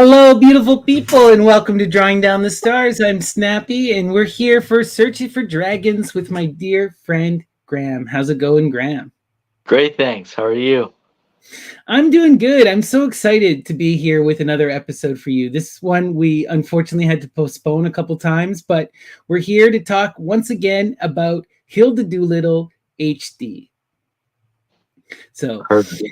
Hello, beautiful people, and welcome to Drawing Down the Stars. I'm Snappy, and we're here for Searching for Dragons with my dear friend Graham. How's it going, Graham? Great, thanks. How are you? I'm doing good. I'm so excited to be here with another episode for you. This one we unfortunately had to postpone a couple times, but we're here to talk once again about Hilda Doolittle HD. So, Perfect.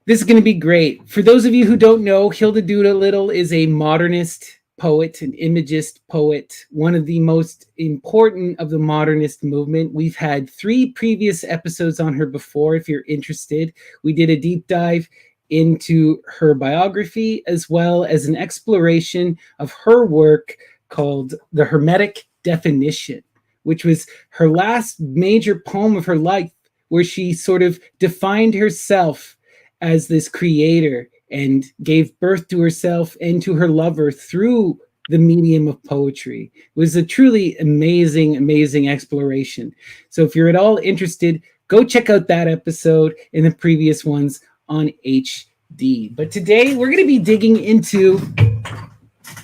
this is going to be great. For those of you who don't know, Hilda Doolittle is a modernist poet, an imagist poet, one of the most important of the modernist movement. We've had 3 previous episodes on her before, if you're interested. We did a deep dive into her biography as well as an exploration of her work called The Hermetic Definition, which was her last major poem of her life, where she sort of defined herself as this creator and gave birth to herself and to her lover through the medium of poetry. It was a truly amazing exploration. So if you're at all interested, go check out that episode and the previous ones on HD. But today we're going to be digging into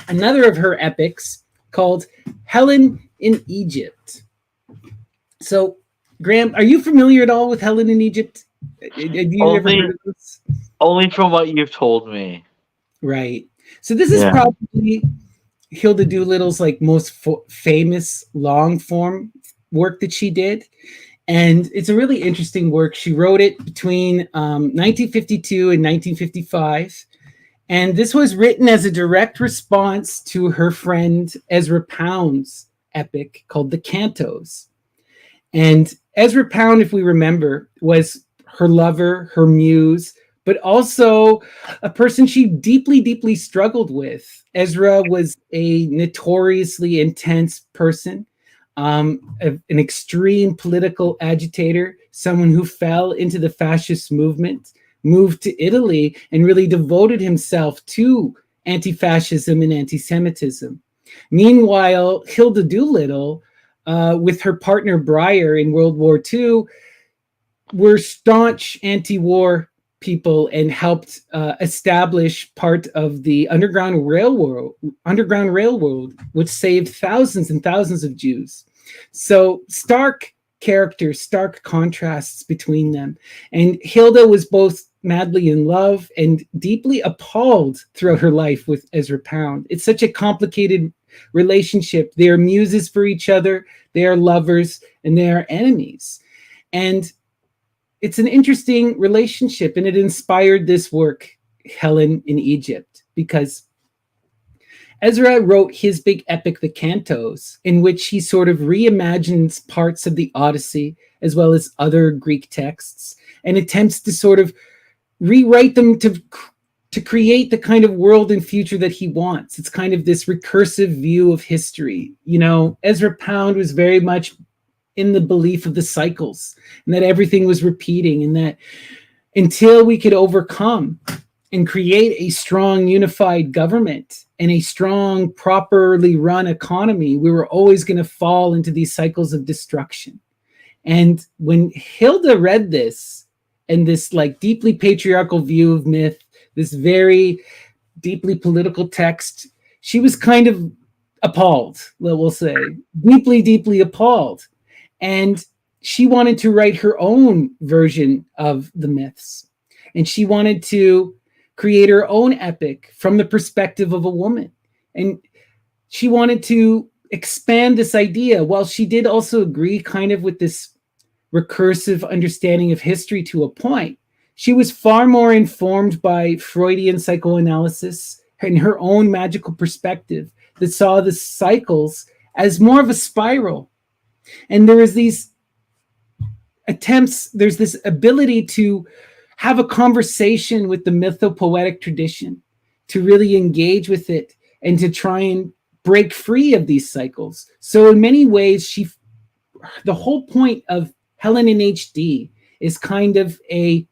another of her epics called Helen in Egypt. So, Graham, are you familiar at all with Helen in Egypt? Have you ever heard Only, of this? only from what you've told me. Right. So this is Yeah. probably Hilda Doolittle's like most famous long form work that she did, and it's a really interesting work. She wrote it between 1952 and 1955, and this was written as a direct response to her friend Ezra Pound's epic called The Cantos. And Ezra Pound, if we remember, was her lover, her muse, but also a person she deeply struggled with. Ezra was a notoriously intense person, an extreme political agitator, someone who fell into the fascist movement, moved to Italy, and really devoted himself to anti-fascism and anti-Semitism. Meanwhile, Hilda Doolittle, with her partner Breyer in World War II, were staunch anti-war people and helped establish part of the Underground Railroad, which saved thousands and thousands of Jews. So stark characters, stark contrasts between them. And Hilda was both madly in love and deeply appalled throughout her life with Ezra Pound. It's such a complicated relationship. They are muses for each other, they are lovers, and they are enemies. And it's an interesting relationship, and it inspired this work, Helen in Egypt, because Ezra wrote his big epic, The Cantos, in which he sort of reimagines parts of the Odyssey as well as other Greek texts and attempts to sort of rewrite them to create the kind of world and future that he wants. It's kind of this recursive view of history. You know, Ezra Pound was very much in the belief of the cycles and that everything was repeating, and that until we could overcome and create a strong unified government and a strong properly run economy, we were always going to fall into these cycles of destruction. And when Hilda read this and this like deeply patriarchal view of myth, this very deeply political text, she was kind of appalled, we'll say, deeply appalled. And she wanted to write her own version of the myths. And she wanted to create her own epic from the perspective of a woman. And she wanted to expand this idea, while she did also agree kind of with this recursive understanding of history to a point. She was far more informed by Freudian psychoanalysis and her own magical perspective that saw the cycles as more of a spiral. And there is these attempts, there's this ability to have a conversation with the mythopoetic tradition, to really engage with it and to try and break free of these cycles. So in many ways, the whole point of Helen in HD is kind of a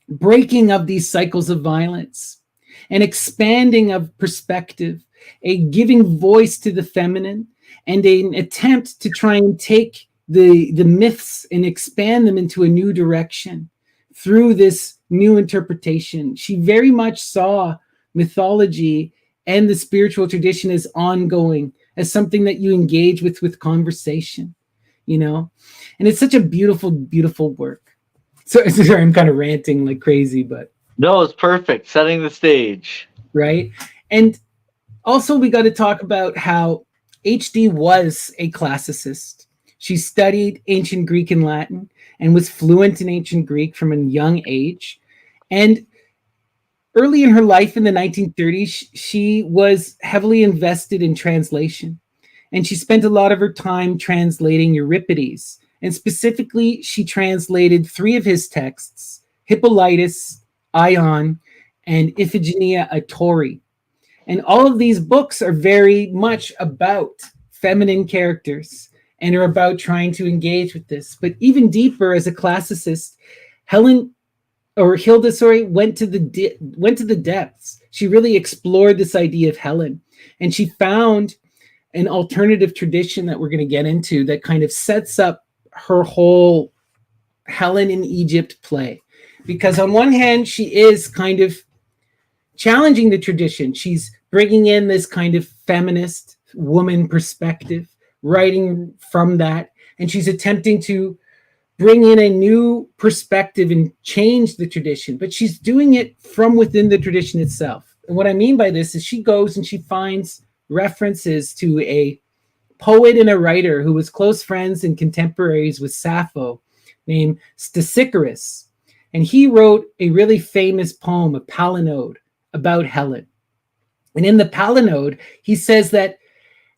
breaking of these cycles of violence, an expanding of perspective, a giving voice to the feminine, and an attempt to try and take the myths and expand them into a new direction through this new interpretation. She very much saw mythology and the spiritual tradition as ongoing, as something that you engage with conversation, you know? And it's such a beautiful, beautiful work. So sorry, I'm kind of ranting like crazy, but No, it's perfect. Setting the stage. right. And also, we got to talk about how HD was a classicist. She studied ancient Greek and Latin and was fluent in ancient Greek from a young age. And early in her life in the 1930s, she was heavily invested in translation. And she spent a lot of her time translating Euripides. And specifically, she translated three of his texts: Hippolytus, Ion, and Iphigenia a Tori. And all of these books are very much about feminine characters and are about trying to engage with this. But even deeper, as a classicist, Helen or Hilda, sorry, went to the depths. She really explored this idea of Helen, and she found an alternative tradition that we're going to get into that kind of sets up her whole Helen in Egypt play. Because on one hand, she is kind of challenging the tradition. She's bringing in this kind of feminist woman perspective, writing from that, and she's attempting to bring in a new perspective and change the tradition, but she's doing it from within the tradition itself. And what I mean by this is she goes and she finds references to a poet and a writer who was close friends and contemporaries with Sappho named Stesichorus. And he wrote a really famous poem, a palinode, about Helen. And in the palinode, he says that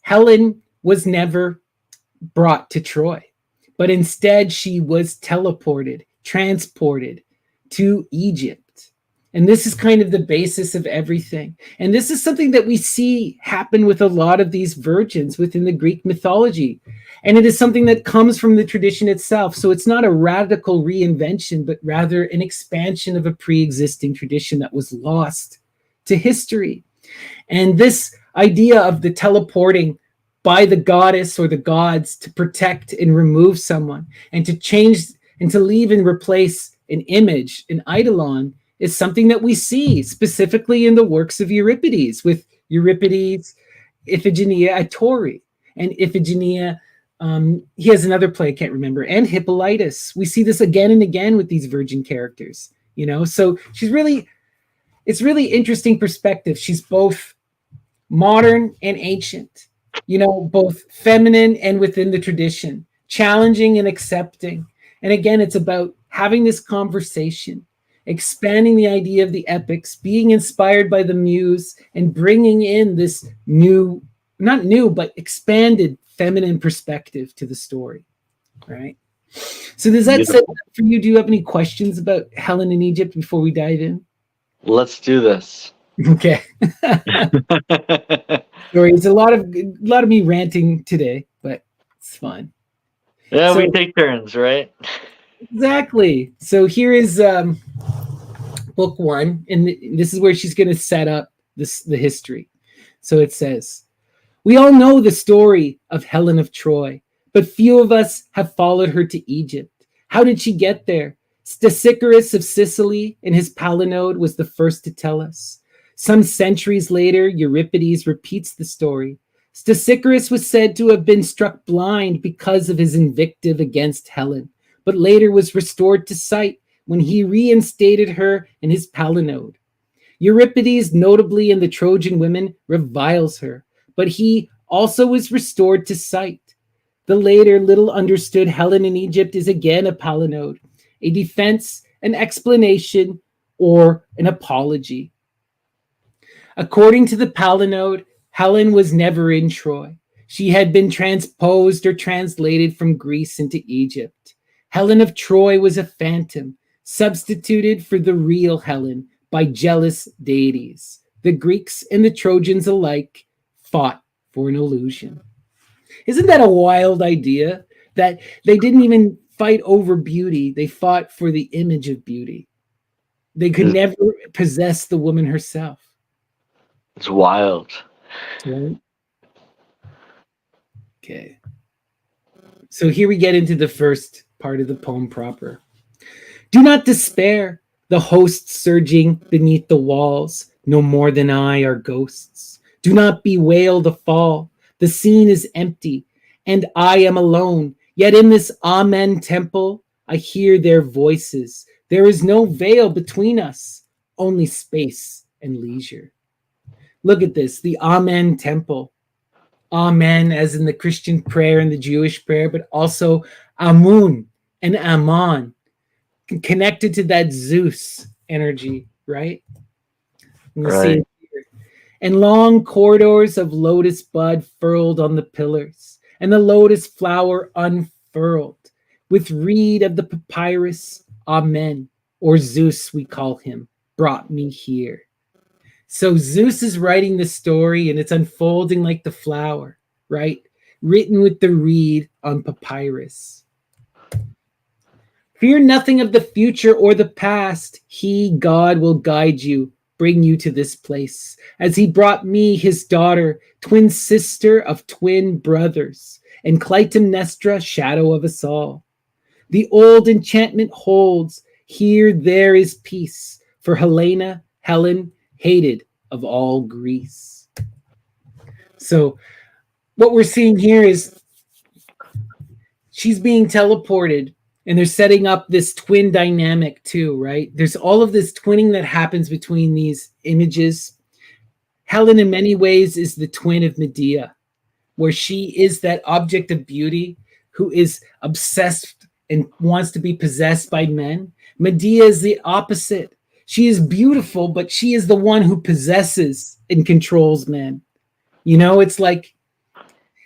Helen was never brought to Troy, but instead she was teleported, transported to Egypt. And this is kind of the basis of everything. And this is something that we see happen with a lot of these virgins within the Greek mythology. And it is something that comes from the tradition itself. So it's not a radical reinvention, but rather an expansion of a pre-existing tradition that was lost to history. And this idea of the teleporting by the goddess or the gods to protect and remove someone and to change and to leave and replace an image, an eidolon, is something that we see specifically in the works of Euripides, with Euripides, Iphigenia a Tori, and Iphigenia, he has another play I can't remember, and Hippolytus. We see this again and again with these virgin characters, you know? So it's really interesting perspective. She's both modern and ancient, you know, both feminine and within the tradition, challenging and accepting. And again, it's about having this conversation, expanding the idea of the epics, being inspired by the muse, and bringing in this new, not new, but expanded feminine perspective to the story, right? So does that set up for you? Do you have any questions about Helen in Egypt before we dive in? Let's do this. Okay. Sorry, it's a lot of me ranting today, but it's fun. Yeah, So- we take turns, right? Exactly. So here is book one, and this is where she's going to set up the history. So it says, "We all know the story of Helen of Troy, but few of us have followed her to Egypt. How did she get there? Stesichorus of Sicily in his palinode was the first to tell us. Some centuries later, Euripides repeats the story. Stesichorus was said to have been struck blind because of his invective against Helen, but later was restored to sight when he reinstated her in his palinode. Euripides, notably in the Trojan Women, reviles her, but he also was restored to sight. The later, little understood Helen in Egypt is again a palinode, a defense, an explanation, or an apology. According to the palinode, Helen was never in Troy. She had been transposed or translated from Greece into Egypt. Helen of Troy was a phantom, substituted for the real Helen by jealous deities. The Greeks and the Trojans alike fought for an illusion." Isn't that a wild idea? That they didn't even fight over beauty, they fought for the image of beauty. They could never possess the woman herself. It's wild. Right? Okay. So here we get into the first part of the poem proper. "Do not despair, the hosts surging beneath the walls, no more than I are ghosts. Do not bewail the fall. The scene is empty, and I am alone. Yet in this Amen temple, I hear their voices. There is no veil between us, only space and leisure. Look at this, the Amen temple. Amen, as in the Christian prayer and the Jewish prayer, but also Amun and Aman, connected to that Zeus energy, right? And we'll see Right. it here. And long corridors of lotus bud furled on the pillars, and the lotus flower unfurled, with reed of the papyrus, Amen, or Zeus we call him, brought me here. So Zeus is writing the story and it's unfolding like the flower, right? Written with the reed on papyrus. Fear nothing of the future or the past. He, God, will guide you, bring you to this place, as he brought me, his daughter, twin sister of twin brothers, and Clytemnestra, shadow of us all. The old enchantment holds, here there is peace, for Helena, Helen, hated of all Greece. So what we're seeing here is she's being teleported, and they're setting up this twin dynamic too, right? There's all of this twinning that happens between these images. Helen in many ways is the twin of Medea, where she is that object of beauty who is obsessed and wants to be possessed by men. Medea is the opposite. She is beautiful, but she is the one who possesses and controls men. You know, it's like,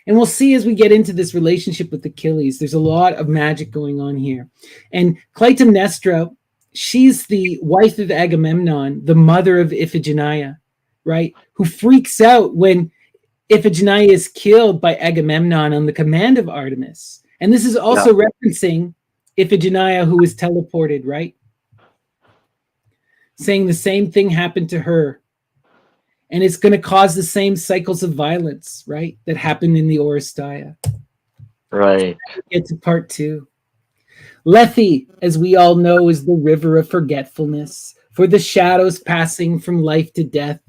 and we'll see as we get into this relationship with Achilles, there's a lot of magic going on here. And Clytemnestra, she's the wife of Agamemnon, the mother of Iphigenia, right? Who freaks out when Iphigenia is killed by Agamemnon on the command of Artemis. And this is also referencing Iphigenia, who was teleported, right? Saying the same thing happened to her. And it's going to cause the same cycles of violence, right? That happened in the Oresteia. Right. Get to part 2. Lethe, as we all know, is the river of forgetfulness, for the shadows passing from life to death.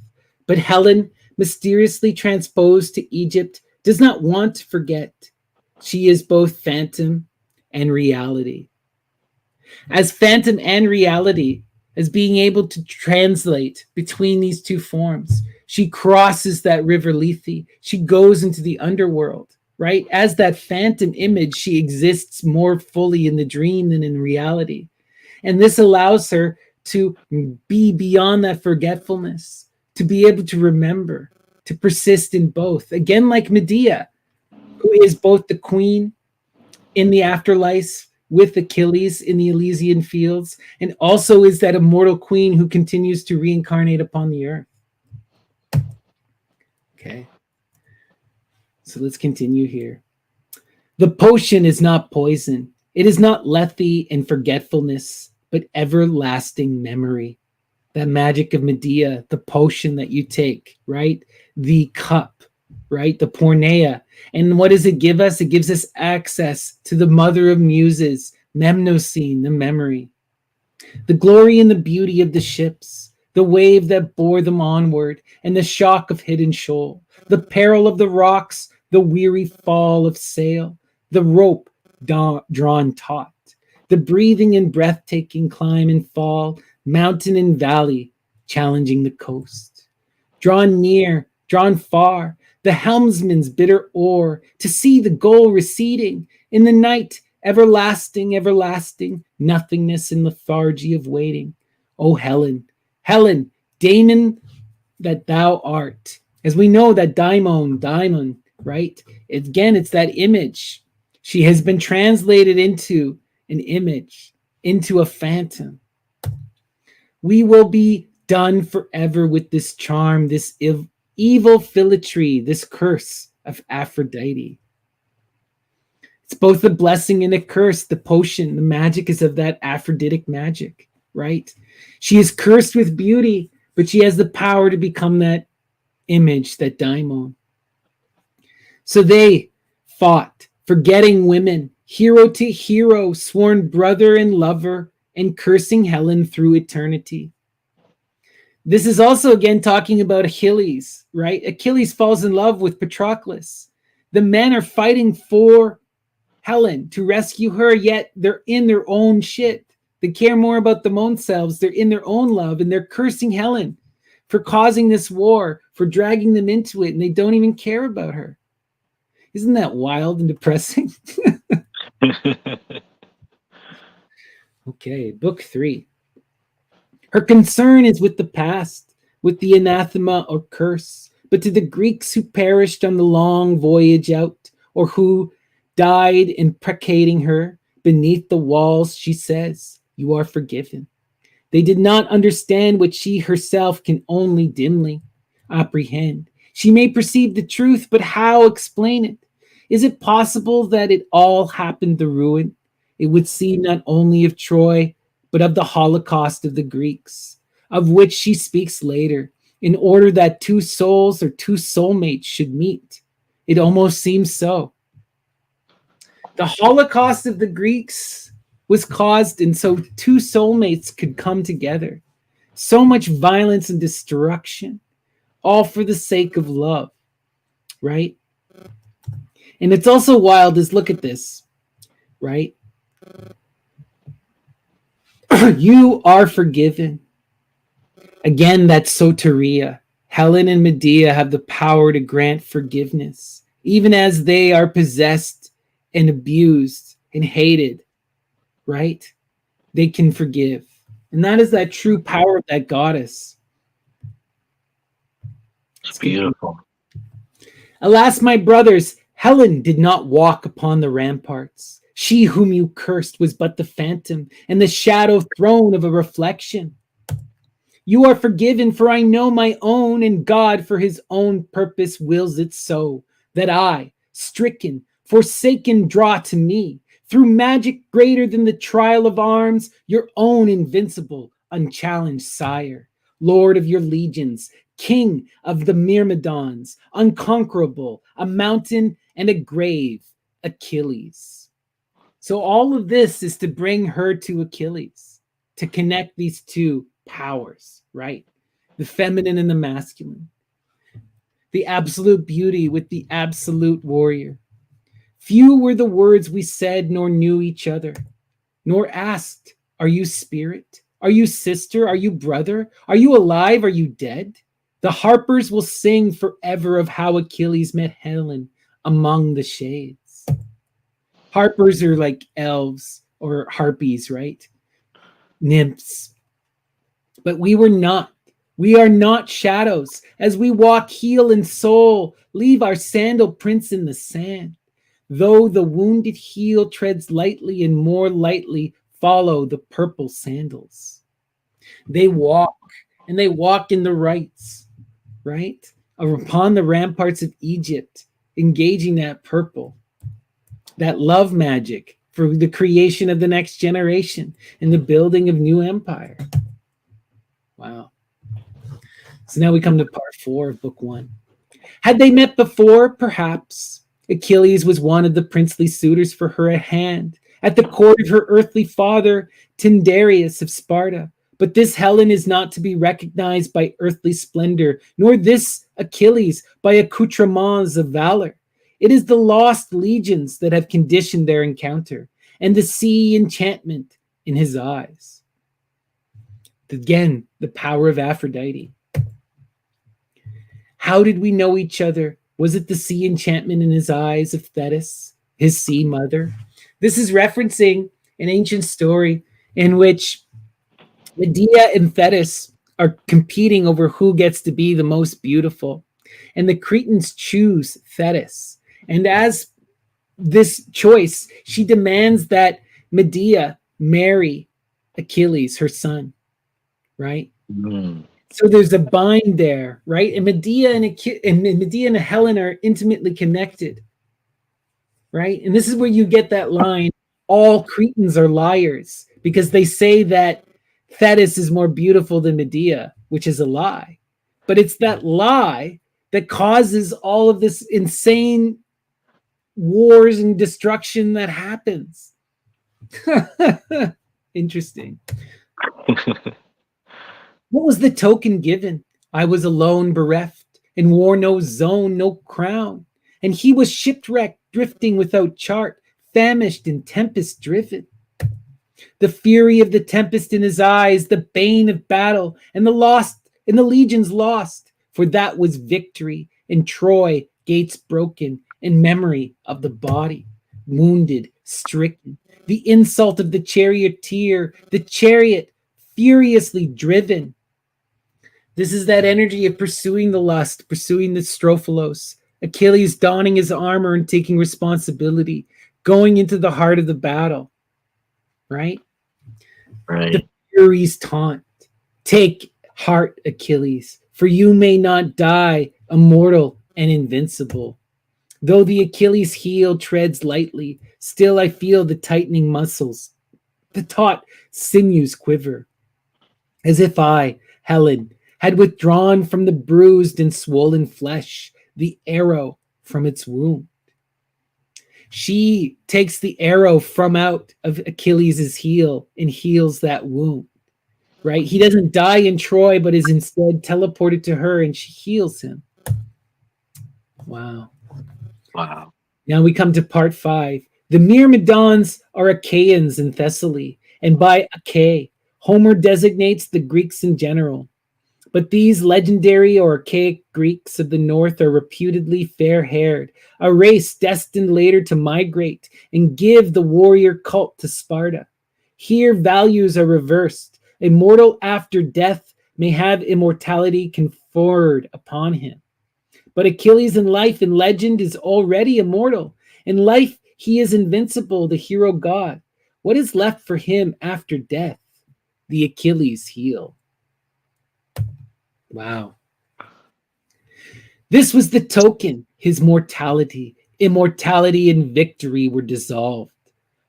But Helen, mysteriously transposed to Egypt, does not want to forget. She is both phantom and reality. As phantom and reality, as being able to translate between these two forms, she crosses that river Lethe. She goes into the underworld, right? As that phantom image, she exists more fully in the dream than in reality. And this allows her to be beyond that forgetfulness, to be able to remember, to persist in both. Again, like Medea, who is both the queen in the afterlife with Achilles in the Elysian fields, and also is that immortal queen who continues to reincarnate upon the earth. Okay. So let's continue here. The potion is not poison. It is not Lethe and forgetfulness, but everlasting memory. That magic of Medea, the potion that you take, right? The cup, right? The porneia. And what does it give us? It gives us access to the mother of muses, Mnemosyne, the memory. The glory and the beauty of the ships, the wave that bore them onward, and the shock of hidden shoal, the peril of the rocks, the weary fall of sail, the rope drawn taut, the breathing and breathtaking climb and fall, mountain and valley, challenging the coast. Drawn near, drawn far, the helmsman's bitter oar, to see the goal receding, in the night, everlasting, everlasting, nothingness and lethargy of waiting. O Helen, Helen, Daemon that thou art. As we know that daimon, right? Again, it's that image. She has been translated into an image, into a phantom. We will be done forever with this charm, this evil philtry, this curse of Aphrodite. It's both a blessing and a curse. The potion, the magic is of that Aphroditic magic, right? She is cursed with beauty, but she has the power to become that image, that daimon. So they fought, forgetting women, hero to hero, sworn brother and lover, and cursing Helen through eternity. This is also again talking about Achilles, right? Achilles falls in love with Patroclus. The men are fighting for Helen to rescue her, yet they're in their own shit. They care more about themselves. They're in their own love, and they're cursing Helen for causing this war, for dragging them into it, and they don't even care about her. Isn't that wild and depressing? Okay, book 3. Her concern is with the past, with the anathema or curse, but to the Greeks who perished on the long voyage out, or who died imprecating her beneath the walls, she says, "You are forgiven." They did not understand what she herself can only dimly apprehend. She may perceive the truth, but how explain it? Is it possible that it all happened to ruin? It would seem not only of Troy, but of the Holocaust of the Greeks, of which she speaks later, in order that two souls or two soulmates should meet. It almost seems so. The Holocaust of the Greeks was caused, and so two soulmates could come together. So much violence and destruction, all for the sake of love, right? And it's also wild is look at this, right? You are forgiven. Again, that's soteria. Helen and Medea have the power to grant forgiveness, even as they are possessed and abused and hated, right? They can forgive. And that is that true power of that goddess. It's beautiful. Alas, my brothers, Helen did not walk upon the ramparts. She whom you cursed was but the phantom and the shadow thrown of a reflection. You are forgiven, for I know my own, and God for his own purpose wills it so, that I, stricken, forsaken, draw to me, through magic greater than the trial of arms, your own invincible, unchallenged sire, Lord of your legions, King of the Myrmidons, unconquerable, a mountain and a grave, Achilles. So all of this is to bring her to Achilles, to connect these two powers, right? The feminine and the masculine, the absolute beauty with the absolute warrior. Few were the words we said, nor knew each other, nor asked, "Are you spirit? Are you sister? Are you brother? Are you alive? Are you dead?" The harpers will sing forever of how Achilles met Helen among the shades. Harpers are like elves or harpies, right? Nymphs. But we were not. We are not shadows. As we walk heel and soul, leave our sandal prints in the sand. Though the wounded heel treads lightly and more lightly follow the purple sandals. They walk, and they walk in the rites, right? Upon the ramparts of Egypt, engaging that purple, that love magic for the creation of the next generation and the building of new empire. Wow. So now we come to part 4 of book 1. Had they met before? Perhaps. Achilles was one of the princely suitors for her at hand, at the court of her earthly father, Tyndareus of Sparta. But this Helen is not to be recognized by earthly splendor, nor this Achilles by accoutrements of valor. It is the lost legions that have conditioned their encounter, and the sea enchantment in his eyes. Again, the power of Aphrodite. How did we know each other? Was it the sea enchantment in his eyes of Thetis, his sea mother? This is referencing an ancient story in which Medea and Thetis are competing over who gets to be the most beautiful. And the Cretans choose Thetis. And as this choice, she demands that Medea marry Achilles, her son, right? Mm. So there's a bind there, right? And Medea and Helen are intimately connected, right? And this is where you get that line, all Cretans are liars, because they say that Thetis is more beautiful than Medea, which is a lie. But it's that lie that causes all of this insane wars and destruction that happens. Interesting. What was the token given? I was alone, bereft, and wore no zone, no crown. And he was shipwrecked, drifting without chart, famished and tempest driven. The fury of the tempest in his eyes, the bane of battle, and the legions lost, for that was victory, and Troy gates broken, in memory of the body, wounded, stricken, the insult of the charioteer, the chariot furiously driven. This is that energy of pursuing the lust, pursuing the strophilos, Achilles donning his armor and taking responsibility, going into the heart of the battle, right? The Right. Furies taunt. Take heart, Achilles, for you may not die, immortal and invincible. Though the Achilles heel treads lightly, still I feel the tightening muscles, the taut sinews quiver, as if I, Helen, had withdrawn from the bruised and swollen flesh the arrow from its wound. She takes the arrow from out of Achilles' heel and heals that wound, right? He doesn't die in Troy, but is instead teleported to her and she heals him. Wow. Wow. Now we come to part 5. The Myrmidons are Achaeans in Thessaly, and by Achae, Homer designates the Greeks in general. But these legendary or archaic Greeks of the north are reputedly fair-haired, a race destined later to migrate and give the warrior cult to Sparta. Here values are reversed. A mortal after death may have immortality conferred upon him. But Achilles in life and legend is already immortal. In life, he is invincible, the hero god. What is left for him after death? The Achilles heel. Wow. This was the token. His mortality, immortality, and victory were dissolved.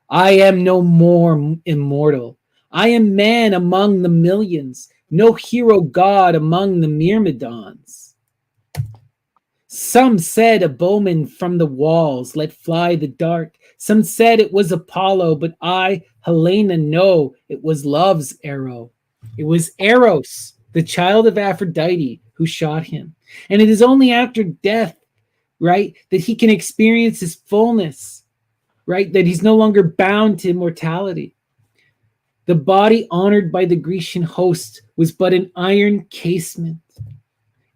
I am no more immortal. I am man among the millions, no hero god among the Myrmidons. Some said a bowman from the walls let fly the dart. Some said it was Apollo, but I, Helena, know it was love's arrow. It was Eros, the child of Aphrodite, who shot him. And it is only after death, right, that he can experience his fullness, right, that he's no longer bound to immortality. The body honored by the Grecian host was but an iron casement.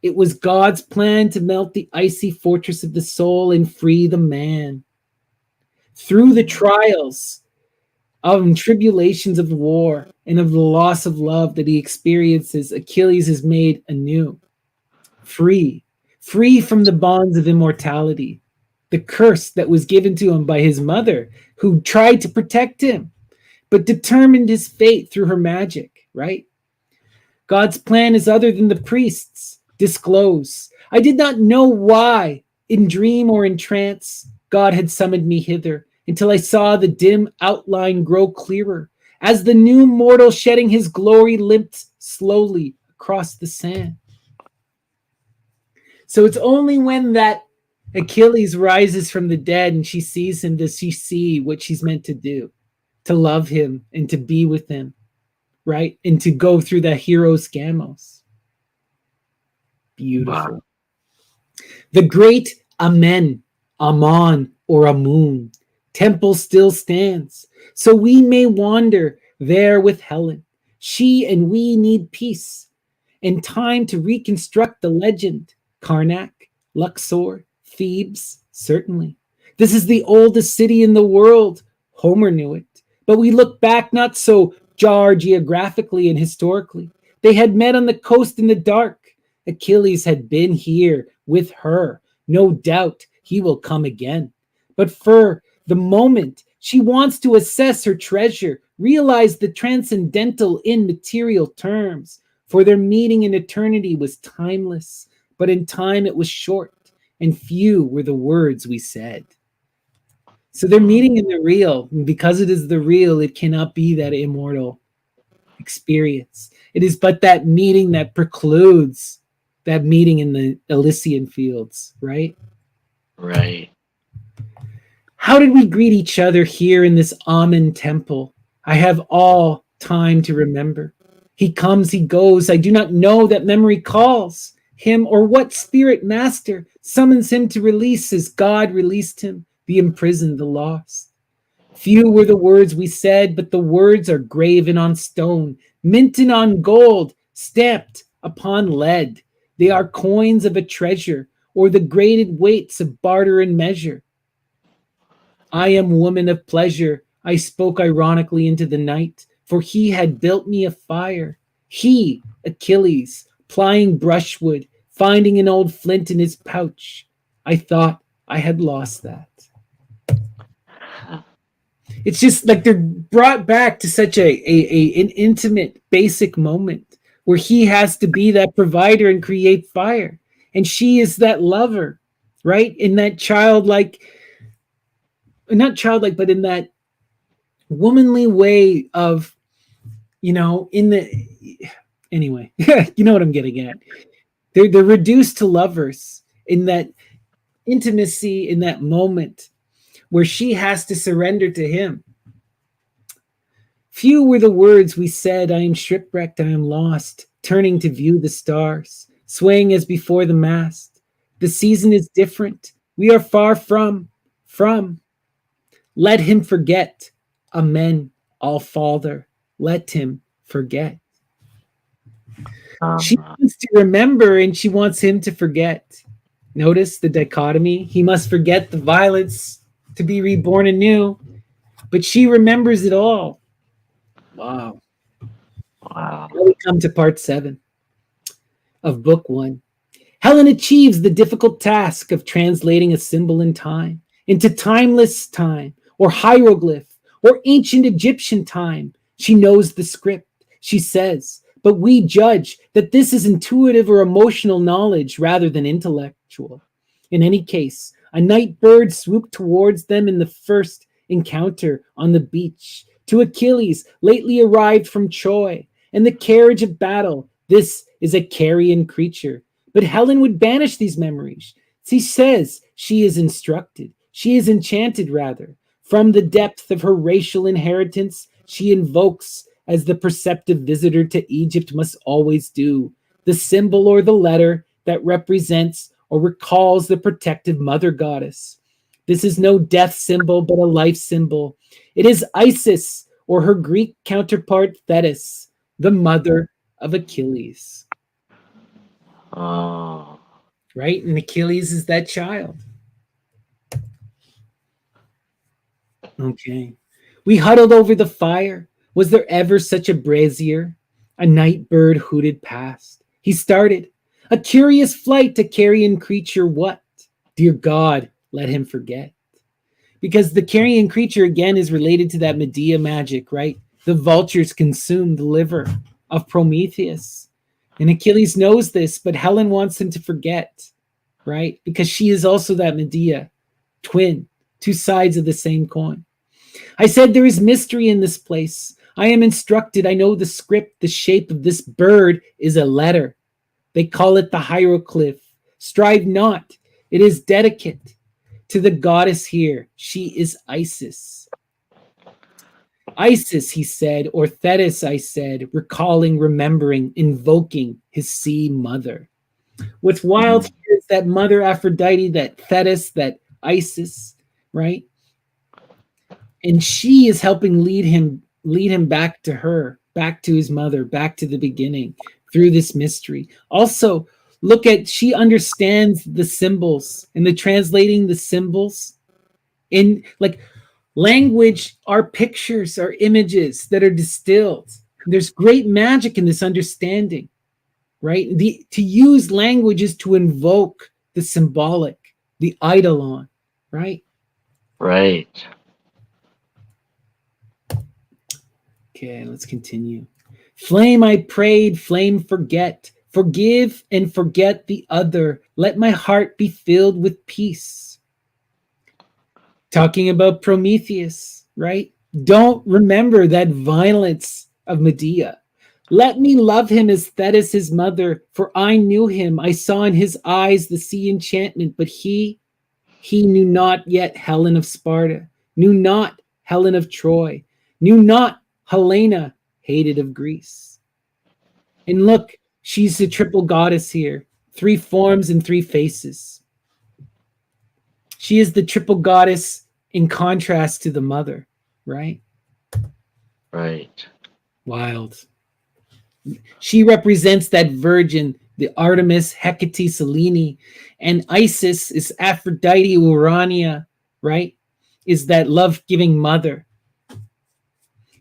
It was God's plan to melt the icy fortress of the soul and free the man. Through the trials and tribulations of war and of the loss of love that he experiences, Achilles is made anew, free from the bonds of immortality, the curse that was given to him by his mother, who tried to protect him, but determined his fate through her magic, right? God's plan is other than the priests disclose. I did not know why, in dream or in trance, God had summoned me hither, until I saw the dim outline grow clearer, as the new mortal shedding his glory limped slowly across the sand. So it's only when that Achilles rises from the dead and she sees him does she see what she's meant to do, to love him and to be with him, right? And to go through the hero's gamos. Beautiful. Wow. The great Amen, Amon, or Amun temple still stands, so we may wander there with Helen. She and we need peace and time to reconstruct the legend. Karnak, Luxor, Thebes, certainly. This is the oldest city in the world. Homer knew it. But we look back not so geographically and historically. They had met on the coast in the dark. Achilles had been here with her. No doubt he will come again. But for the moment, she wants to assess her treasure, realize the transcendental in material terms. For their meeting in eternity was timeless, but in time it was short, and few were the words we said. So they're meeting in the real, and because it is the real, it cannot be that immortal experience. It is but that meeting that precludes that meeting in the Elysian fields, right? Right. How did we greet each other here in this Amen temple? I have all time to remember. He comes, he goes. I do not know that memory calls him, or what spirit master summons him to release as God released him, the imprisoned, the lost. Few were the words we said, but the words are graven on stone, minted on gold, stamped upon lead. They are coins of a treasure, or the graded weights of barter and measure. I am woman of pleasure, I spoke ironically into the night, for he had built me a fire. He, Achilles, plying brushwood, finding an old flint in his pouch. I thought I had lost that. It's just like they're brought back to such an intimate, basic moment where he has to be that provider and create fire. And she is that lover, right? In that childlike, not childlike, but in that womanly way of, in the, anyway, you know what I'm getting at. They're reduced to lovers in that intimacy, in that moment where she has to surrender to him. Few were the words we said, I am shipwrecked, I am lost, turning to view the stars, swaying as before the mast. The season is different. We are far from. Let him forget. Amen. All Father, let him forget. She wants to remember and she wants him to forget. Notice the dichotomy. He must forget the violence to be reborn anew, but she remembers it all. Wow. Wow. Now we come to part 7 of book 1. Helen achieves the difficult task of translating a symbol in time into timeless time, or hieroglyph, or ancient Egyptian time. She knows the script, she says, but we judge that this is intuitive or emotional knowledge rather than intellectual. In any case, a night bird swooped towards them in the first encounter on the beach. To Achilles, lately arrived from Troy, and the carriage of battle. This is a carrion creature. But Helen would banish these memories. She says she is instructed. She is enchanted, rather. From the depth of her racial inheritance, she invokes, as the perceptive visitor to Egypt must always do, the symbol or the letter that represents or recalls the protective mother goddess. This is no death symbol, but a life symbol. It is Isis, or her Greek counterpart Thetis, the mother of Achilles. Oh. Right? And Achilles is that child. Okay. We huddled over the fire. Was there ever such a brazier? A night bird hooted past. He started. A curious flight, a carrion creature, what? Dear God, let him forget. Because the carrion creature, again, is related to that Medea magic, right? The vultures consumed the liver of Prometheus. And Achilles knows this, but Helen wants him to forget, right? Because she is also that Medea, twin, two sides of the same coin. I said, there is mystery in this place. I am instructed. I know the script. The shape of this bird is a letter. They call it the hieroglyph. Strive not. It is dedicate to the goddess here. She is Isis. Isis, he said, or Thetis, I said, recalling, remembering, invoking his sea mother. What's wild here is that mother Aphrodite, that Thetis, that Isis, right? And she is helping lead him back to her, back to his mother, back to the beginning through this mystery. Also, look at, she understands the symbols and the translating the symbols in like language are pictures, are images that are distilled. There's great magic in this understanding, right? To use language is to invoke the symbolic, the eidolon, right? Right. Okay, let's continue. Flame, I prayed, flame, forget. Forgive and forget the other. Let my heart be filled with peace. Talking about Prometheus, right? Don't remember that violence of Medea. Let me love him as Thetis, his mother, for I knew him. I saw in his eyes the sea enchantment, but he knew not yet Helen of Sparta, knew not Helen of Troy, knew not Helena, hated of Greece. And look, she's the triple goddess here, 3 forms and 3 faces. She is the triple goddess in contrast to the mother, right? Right. Wild. She represents that virgin, the Artemis, Hecate, Selene, and Isis is Aphrodite, Urania, right? Is that love-giving mother.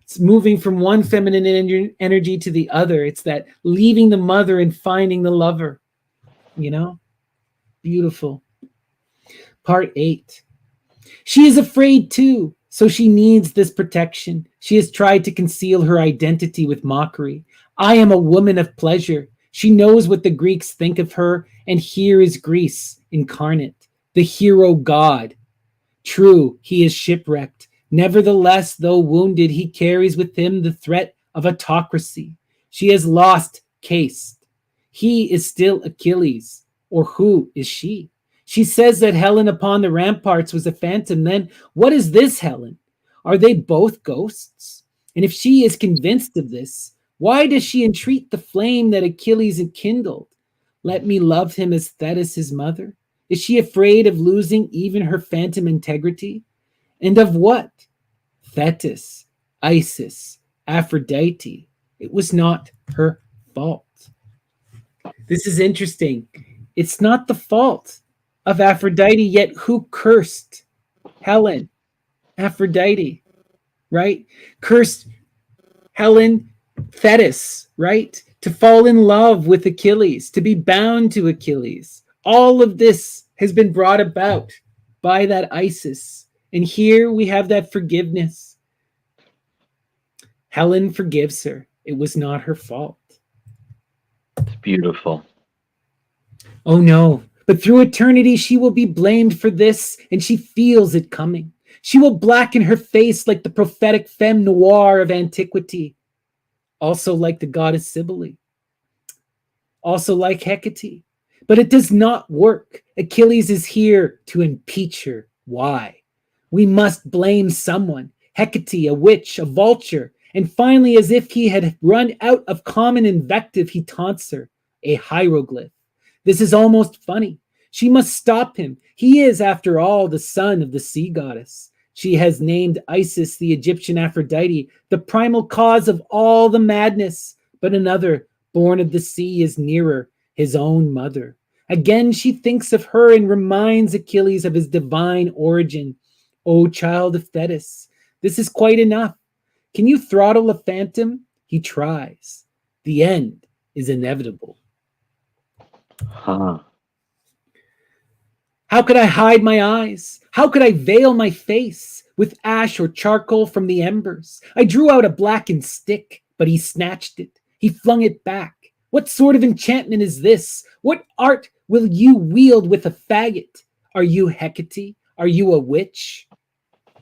It's moving from one feminine energy to the other. It's that leaving the mother and finding the lover, you know? Beautiful. Part 8. She is afraid too, so she needs this protection. She has tried to conceal her identity with mockery. I am a woman of pleasure. She knows what the Greeks think of her, and here is Greece incarnate, the hero god. True, he is shipwrecked. Nevertheless, though wounded, he carries with him the threat of autocracy. She has lost caste. He is still Achilles. Or who is she? She says that Helen upon the ramparts was a phantom. Then what is this Helen? Are they both ghosts? And if she is convinced of this, why does she entreat the flame that Achilles had kindled? Let me love him as Thetis, his mother. Is she afraid of losing even her phantom integrity? And of what? Thetis, Isis, Aphrodite. It was not her fault. This is interesting. It's not the fault of Aphrodite, yet who cursed Helen? Aphrodite, right? Cursed Helen, Thetis, right? To fall in love with Achilles, to be bound to Achilles. All of this has been brought about by that Isis. And here we have that forgiveness. Helen forgives her. It was not her fault. It's beautiful. Oh no, but through eternity she will be blamed for this, and she feels it coming. She will blacken her face like the prophetic femme noire of antiquity, also like the goddess Cybele, also like Hecate. But it does not work. Achilles is here to impeach her. Why? We must blame someone. Hecate, a witch, a vulture. And finally, as if he had run out of common invective, he taunts her, a hieroglyph. This is almost funny. She must stop him. He is, after all, the son of the sea goddess. She has named Isis, the Egyptian Aphrodite, the primal cause of all the madness. But another, born of the sea, is nearer, his own mother. Again, she thinks of her and reminds Achilles of his divine origin. O child of Thetis, this is quite enough. Can you throttle a phantom? He tries. The end is inevitable. Huh. How could I hide my eyes? How could I veil my face with ash or charcoal from the embers? I drew out a blackened stick, but he snatched it. He flung it back. What sort of enchantment is this? What art will you wield with a faggot? Are you Hecate? Are you a witch?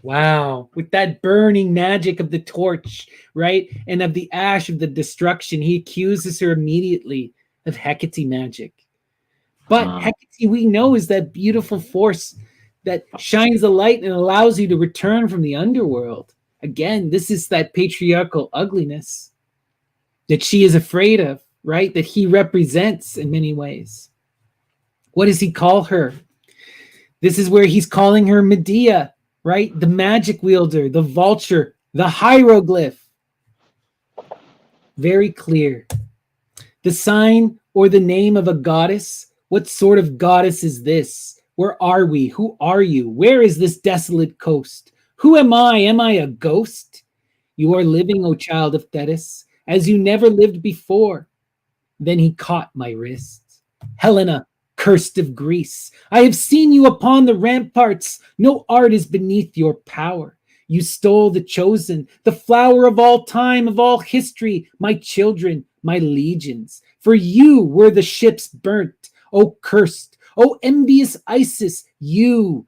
Wow, with that burning magic of the torch, right? And of the ash of the destruction, he accuses her immediately of Hecate magic. But Hecate, we know, is that beautiful force that shines the light and allows you to return from the underworld. Again, this is that patriarchal ugliness that she is afraid of, right? That he represents in many ways. What does he call her? This is where he's calling her Medea, right? The magic wielder, the vulture, the hieroglyph. Very clear. The sign or the name of a goddess. What sort of goddess is this? Where are we? Who are you? Where is this desolate coast? Who am I? Am I a ghost? You are living, O child of Thetis, as you never lived before. Then he caught my wrist. Helena, cursed of Greece, I have seen you upon the ramparts. No art is beneath your power. You stole the chosen, the flower of all time, of all history, my children, my legions. For you were the ships burnt. O cursed, O envious Isis, you,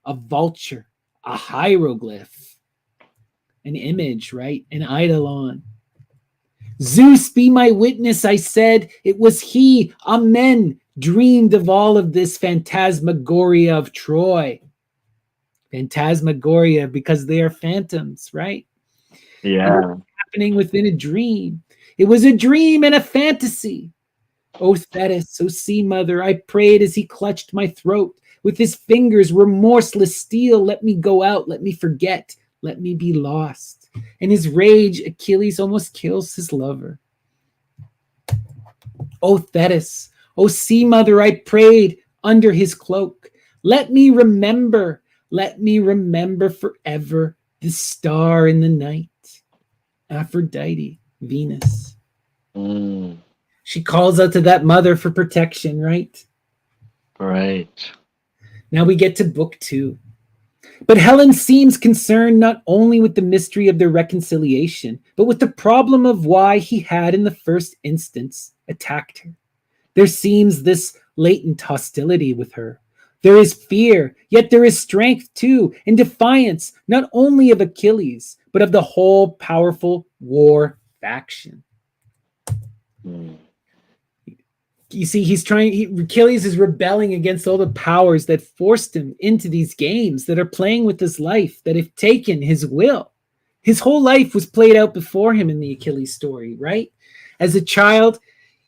a vulture, a hieroglyph, an image, right? An eidolon. Zeus be my witness, I said. It was he, amen, dreamed of all of this phantasmagoria of Troy. Phantasmagoria because they are phantoms, right? Yeah. happening within a dream. It was a dream and a fantasy. O Thetis, O sea mother, I prayed as he clutched my throat. With his fingers, remorseless steel, let me go out, let me forget, let me be lost. In his rage, Achilles almost kills his lover. O Thetis, O sea mother, I prayed under his cloak. Let me remember forever the star in the night. Aphrodite, Venus. Mm, She calls out to that mother for protection, right? right. Now we get to book 2. But Helen seems concerned not only with the mystery of their reconciliation, but with the problem of why he had in the first instance attacked her. There seems this latent hostility with her. There is fear, yet there is strength too, and defiance, not only of Achilles, but of the whole powerful war faction. Mm, You see, Achilles is rebelling against all the powers that forced him into these games that are playing with his life, that have taken his will. His whole life was played out before him in the Achilles story, right? As a child,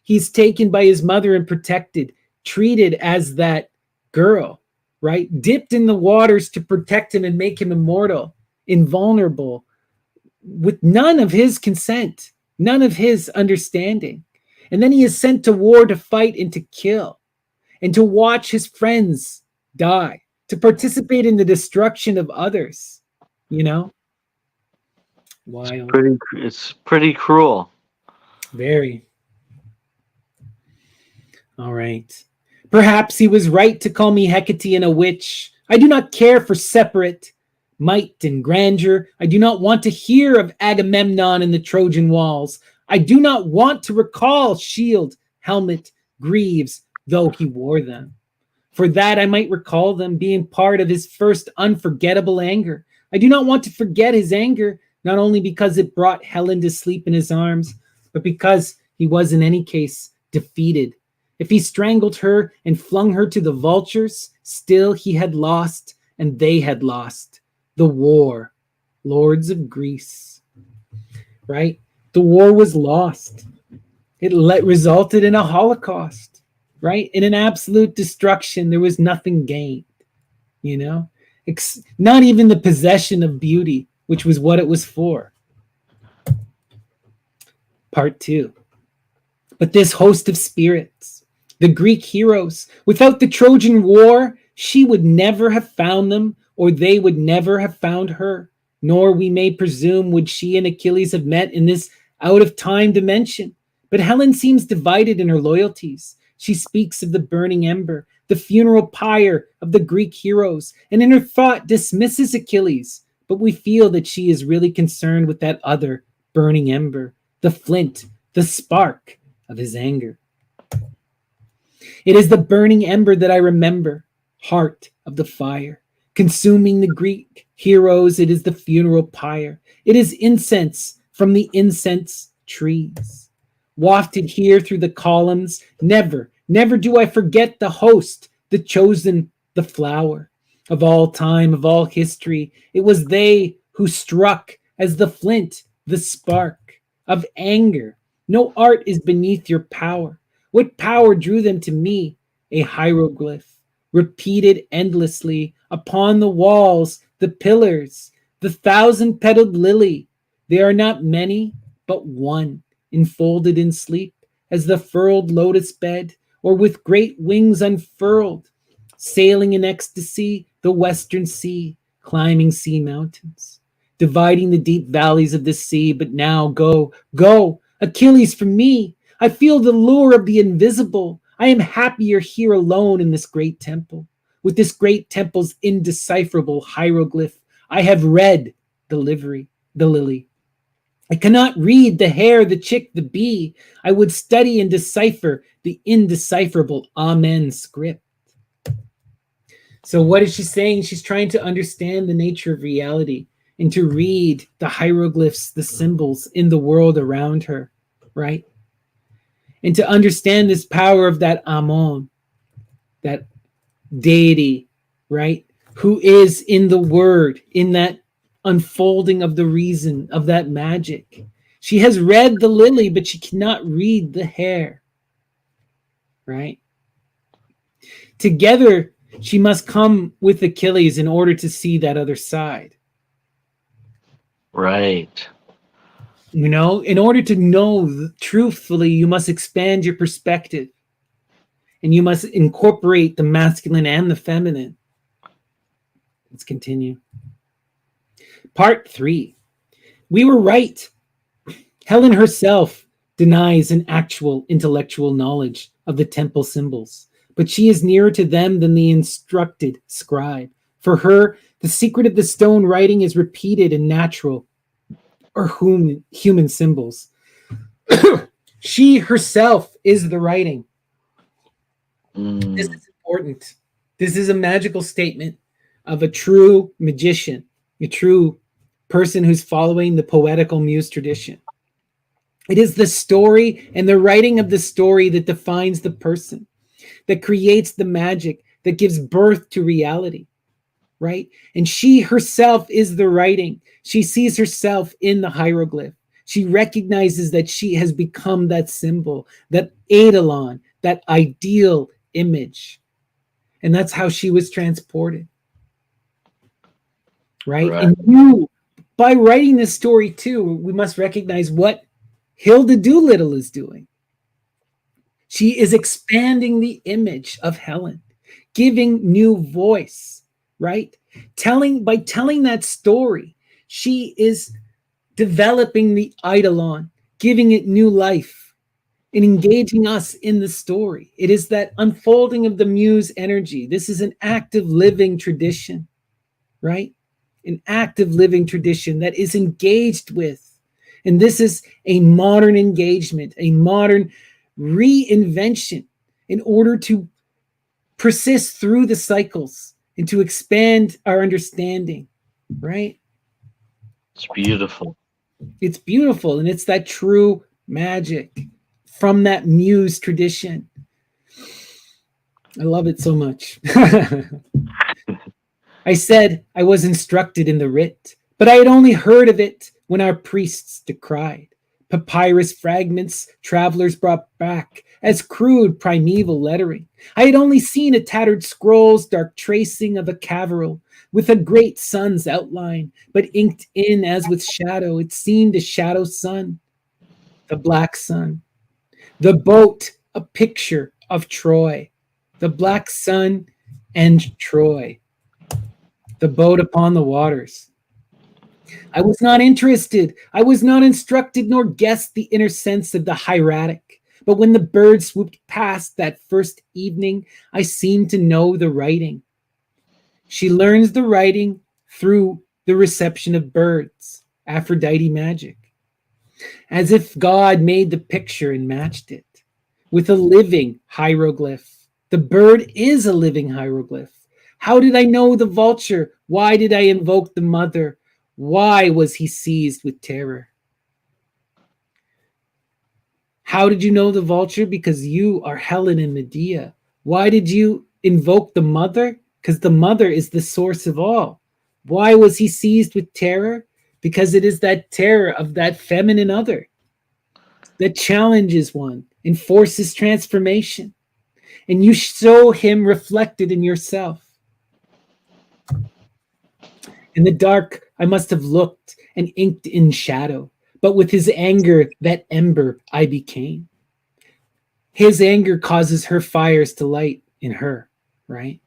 he's taken by his mother and protected, treated as that girl, right? Dipped in the waters to protect him and make him immortal, invulnerable, with none of his consent, none of his understanding. And then he is sent to war to fight and to kill, and to watch his friends die, to participate in the destruction of others. You know? Wild. it's pretty cruel. Very. All right. Perhaps he was right to call me Hecate and a witch. I do not care for separate might and grandeur. I do not want to hear of Agamemnon and the Trojan walls. I do not want to recall shield, helmet, greaves, though he wore them. For that I might recall them being part of his first unforgettable anger. I do not want to forget his anger, not only because it brought Helen to sleep in his arms, but because he was in any case defeated. If he strangled her and flung her to the vultures, still he had lost, and they had lost. The war, lords of Greece, right? The war was lost. It resulted in a Holocaust, right? In an absolute destruction. There was nothing gained, you know? Not even the possession of beauty, which was what it was for. Part 2. But this host of spirits, the Greek heroes, without the Trojan War, she would never have found them, or they would never have found her, nor we may presume would she and Achilles have met in this out-of-time dimension. But Helen seems divided in her loyalties. She speaks of the burning ember, the funeral pyre of the Greek heroes, and in her thought dismisses Achilles. But we feel that she is really concerned with that other burning ember, the flint, the spark of his anger. It is the burning ember that I remember, heart of the fire. Consuming the Greek heroes, it is the funeral pyre. It is incense from the incense trees. Wafted here through the columns, never do I forget the host, the chosen, the flower. Of all time, of all history, it was they who struck as the flint, the spark of anger. No art is beneath your power. What power drew them to me? A hieroglyph, repeated endlessly upon the walls, the pillars, the thousand-petaled lily. They are not many, but one, enfolded in sleep, as the furled lotus bed, or with great wings unfurled, sailing in ecstasy the western sea, climbing sea mountains, dividing the deep valleys of the sea. But now go, Achilles, for me. I feel the lure of the invisible. I am happier here alone in this great temple. With this great temple's indecipherable hieroglyph, I have read the lily. I cannot read the hare, the chick, the bee. I would study and decipher the indecipherable Amen script. So what is she saying? She's trying to understand the nature of reality and to read the hieroglyphs, the symbols in the world around her, right? And to understand this power of that Amon, that deity, right? Who is in the word, in that unfolding of the reason, of that magic. She has read the lily, but she cannot read the hair, right? Together, she must come with Achilles in order to see that other side. Right. You know, in order to know truthfully, you must expand your perspective and you must incorporate the masculine and the feminine. Let's continue. Part 3. We were right. Helen herself denies an actual intellectual knowledge of the temple symbols, but she is nearer to them than the instructed scribe. For her, the secret of the stone writing is repeated in natural or human symbols. She herself is the writing. This is important. This is a magical statement of a true magician, a true person who's following the poetical muse tradition. It is the story and the writing of the story that defines the person, that creates the magic, that gives birth to reality, right? And she herself is the writing. She sees herself in the hieroglyph. She recognizes that she has become that symbol, that eidolon, that ideal image. And that's how she was transported, right? And you, by writing this story too, we must recognize what Hilda Doolittle is doing. She is expanding the image of Helen, giving new voice, right? By telling that story, she is developing the eidolon, giving it new life, and engaging us in the story. It is that unfolding of the muse energy. This is an active living tradition, right? An active living tradition that is engaged with. And this is a modern engagement, a modern reinvention in order to persist through the cycles and to expand our understanding, right? It's beautiful. It's beautiful, and it's that true magic from that muse tradition. I love it so much. I said I was instructed in the writ, but I had only heard of it when our priests decried. Papyrus fragments travelers brought back as crude primeval lettering. I had only seen a tattered scroll's dark tracing of a caverill with a great sun's outline, but inked in as with shadow, it seemed a shadow sun, the black sun. The boat, a picture of Troy, the black sun and Troy, the boat upon the waters. I was not interested. I was not instructed nor guessed the inner sense of the hieratic. But when the bird swooped past that first evening, I seemed to know the writing. She learns the writing through the reception of birds, Aphrodite magic. As if God made the picture and matched it with a living hieroglyph. The bird is a living hieroglyph. How did I know the vulture? Why did I invoke the mother? Why was he seized with terror? How did you know the vulture? Because you are Helen and Medea. Why did you invoke the mother? Because the mother is the source of all. Why was he seized with terror? Because it is that terror of that feminine other that challenges one and forces transformation. And you show him reflected in yourself. In the dark, I must have looked and inked in shadow, but with his anger, that ember I became. His anger causes her fires to light in her, right?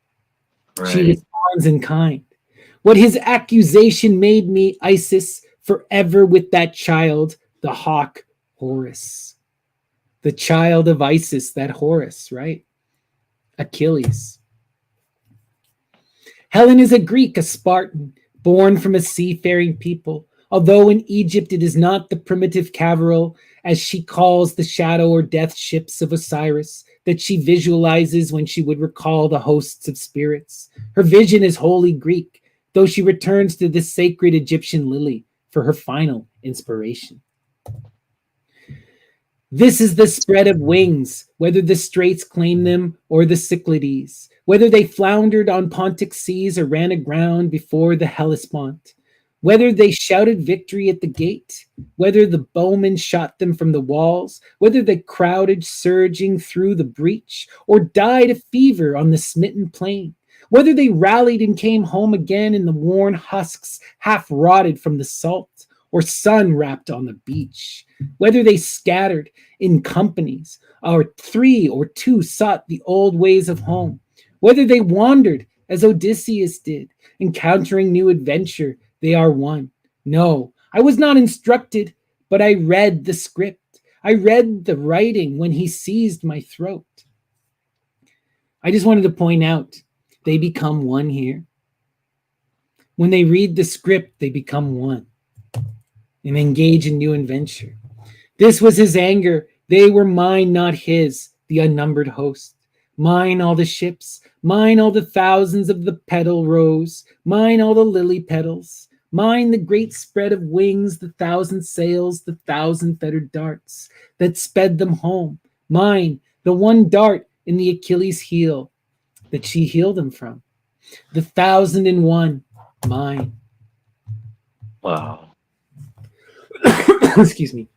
She responds in kind. What his accusation made me, Isis, forever with that child, the hawk Horus. The child of Isis, that Horus, right? Achilles. Helen is a Greek, a Spartan, born from a seafaring people. Although in Egypt it is not the primitive caverill, as she calls the shadow or death ships of Osiris, that she visualizes when she would recall the hosts of spirits. Her vision is wholly Greek, though she returns to the sacred Egyptian lily for her final inspiration. This is the spread of wings, whether the straits claim them or the Cyclades, whether they floundered on Pontic seas or ran aground before the Hellespont. Whether they shouted victory at the gate, whether the bowmen shot them from the walls, whether they crowded surging through the breach, or died of fever on the smitten plain, whether they rallied and came home again in the worn husks half rotted from the salt, or sun wrapped on the beach, whether they scattered in companies, or 3 or 2 sought the old ways of home, whether they wandered as Odysseus did, encountering new adventure, they are one. No, I was not instructed, but I read the script. I read the writing when he seized my throat. I just wanted to point out they become one here. When they read the script, they become one and engage in new adventure. This was his anger. They were mine, not his, the unnumbered host. Mine all the ships, mine all the thousands of the petal rows, mine all the lily petals, mine the great spread of wings, the 1,000 sails, the 1,000 fettered darts that sped them home, mine the one dart in the Achilles' heel that she healed him from, the 1,001, mine. Wow. Excuse me.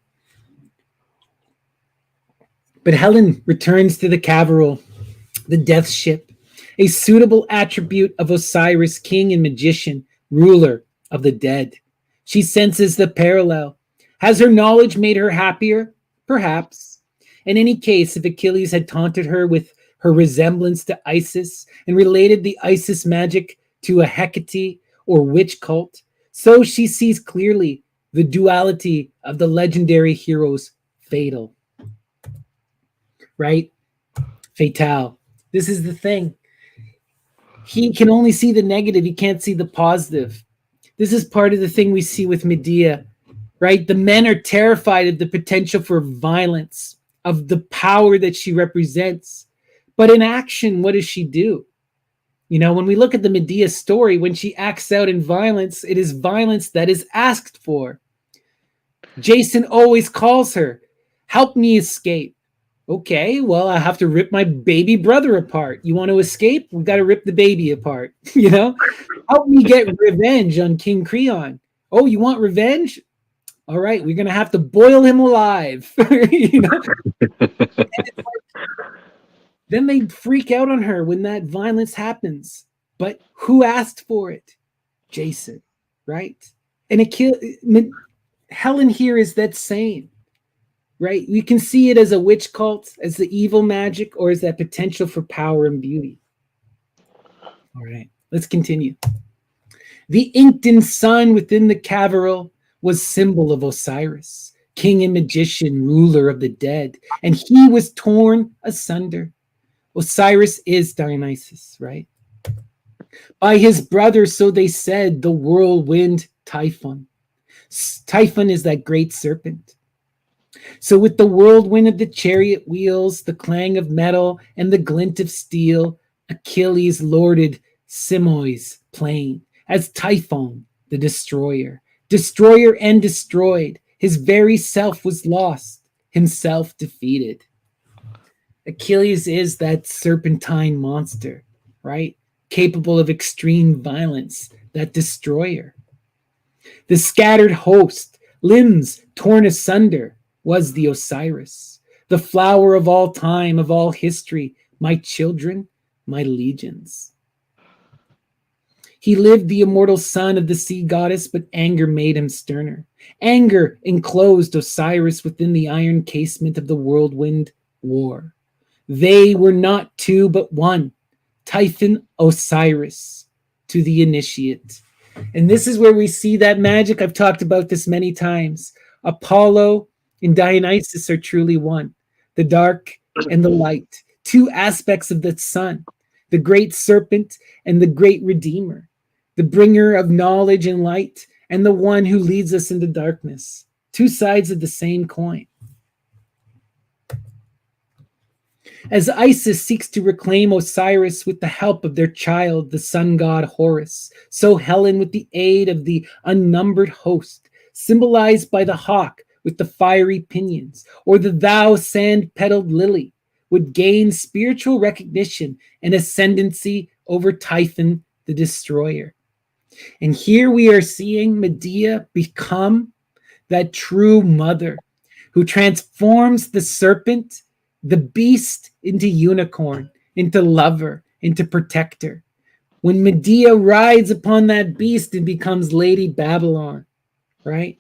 But Helen returns to the Cavarol, the death ship, a suitable attribute of Osiris, king and magician, ruler of the dead. She senses the parallel. Has her knowledge made her happier? Perhaps. In any case, if Achilles had taunted her with her resemblance to Isis and related the Isis magic to a Hecate or witch cult, so she sees clearly the duality of the legendary heroes fatal. Right? Fatale. This is the thing. He can only see the negative. He can't see the positive. This is part of the thing we see with Medea, right? The men are terrified of the potential for violence, of the power that she represents. But in action, what does she do? You know, when we look at the Medea story, when she acts out in violence, it is violence that is asked for. Jason always calls her, help me escape. Okay, well, I have to rip my baby brother apart. You want to escape? We've got to rip the baby apart. You know, help me get revenge on King Creon. Oh, you want revenge? All right, we're going to have to boil him alive. You know, then they freak out on her when that violence happens. But who asked for it? Jason, right? And Helen here is that same. Right? We can see it as a witch cult, as the evil magic, or as that potential for power and beauty. All right, let's continue. The inked-in sun within the Cavarol was symbol of Osiris, king and magician, ruler of the dead, and he was torn asunder. Osiris is Dionysus, right? By his brother, so they said, the whirlwind Typhon. Typhon is that great serpent. So with the whirlwind of the chariot wheels, the clang of metal, and the glint of steel, Achilles lorded Simois' plain as Typhon, the destroyer. Destroyer and destroyed, his very self was lost, himself defeated. Achilles is that serpentine monster, right? Capable of extreme violence, that destroyer. The scattered host, limbs torn asunder, was the Osiris, the flower of all time, of all history, my children, my legions. He lived the immortal son of the sea goddess, but anger made him sterner. Anger enclosed Osiris within the iron casement of the whirlwind war. They were not two, but one, Typhon Osiris, to the initiate. And this is where we see that magic. I've talked about this many times. Apollo and Dionysus are truly one, the dark and the light, two aspects of the sun, the great serpent and the great redeemer, the bringer of knowledge and light, and the one who leads us into darkness, two sides of the same coin. As Isis seeks to reclaim Osiris with the help of their child, the sun god Horus, so Helen, with the aid of the unnumbered host, symbolized by the hawk with the fiery pinions, or the thou sand-petaled lily, would gain spiritual recognition and ascendancy over Typhon the destroyer. And here we are seeing Medea become that true mother who transforms the serpent, the beast, into unicorn, into lover, into protector. When Medea rides upon that beast and becomes Lady Babylon, right?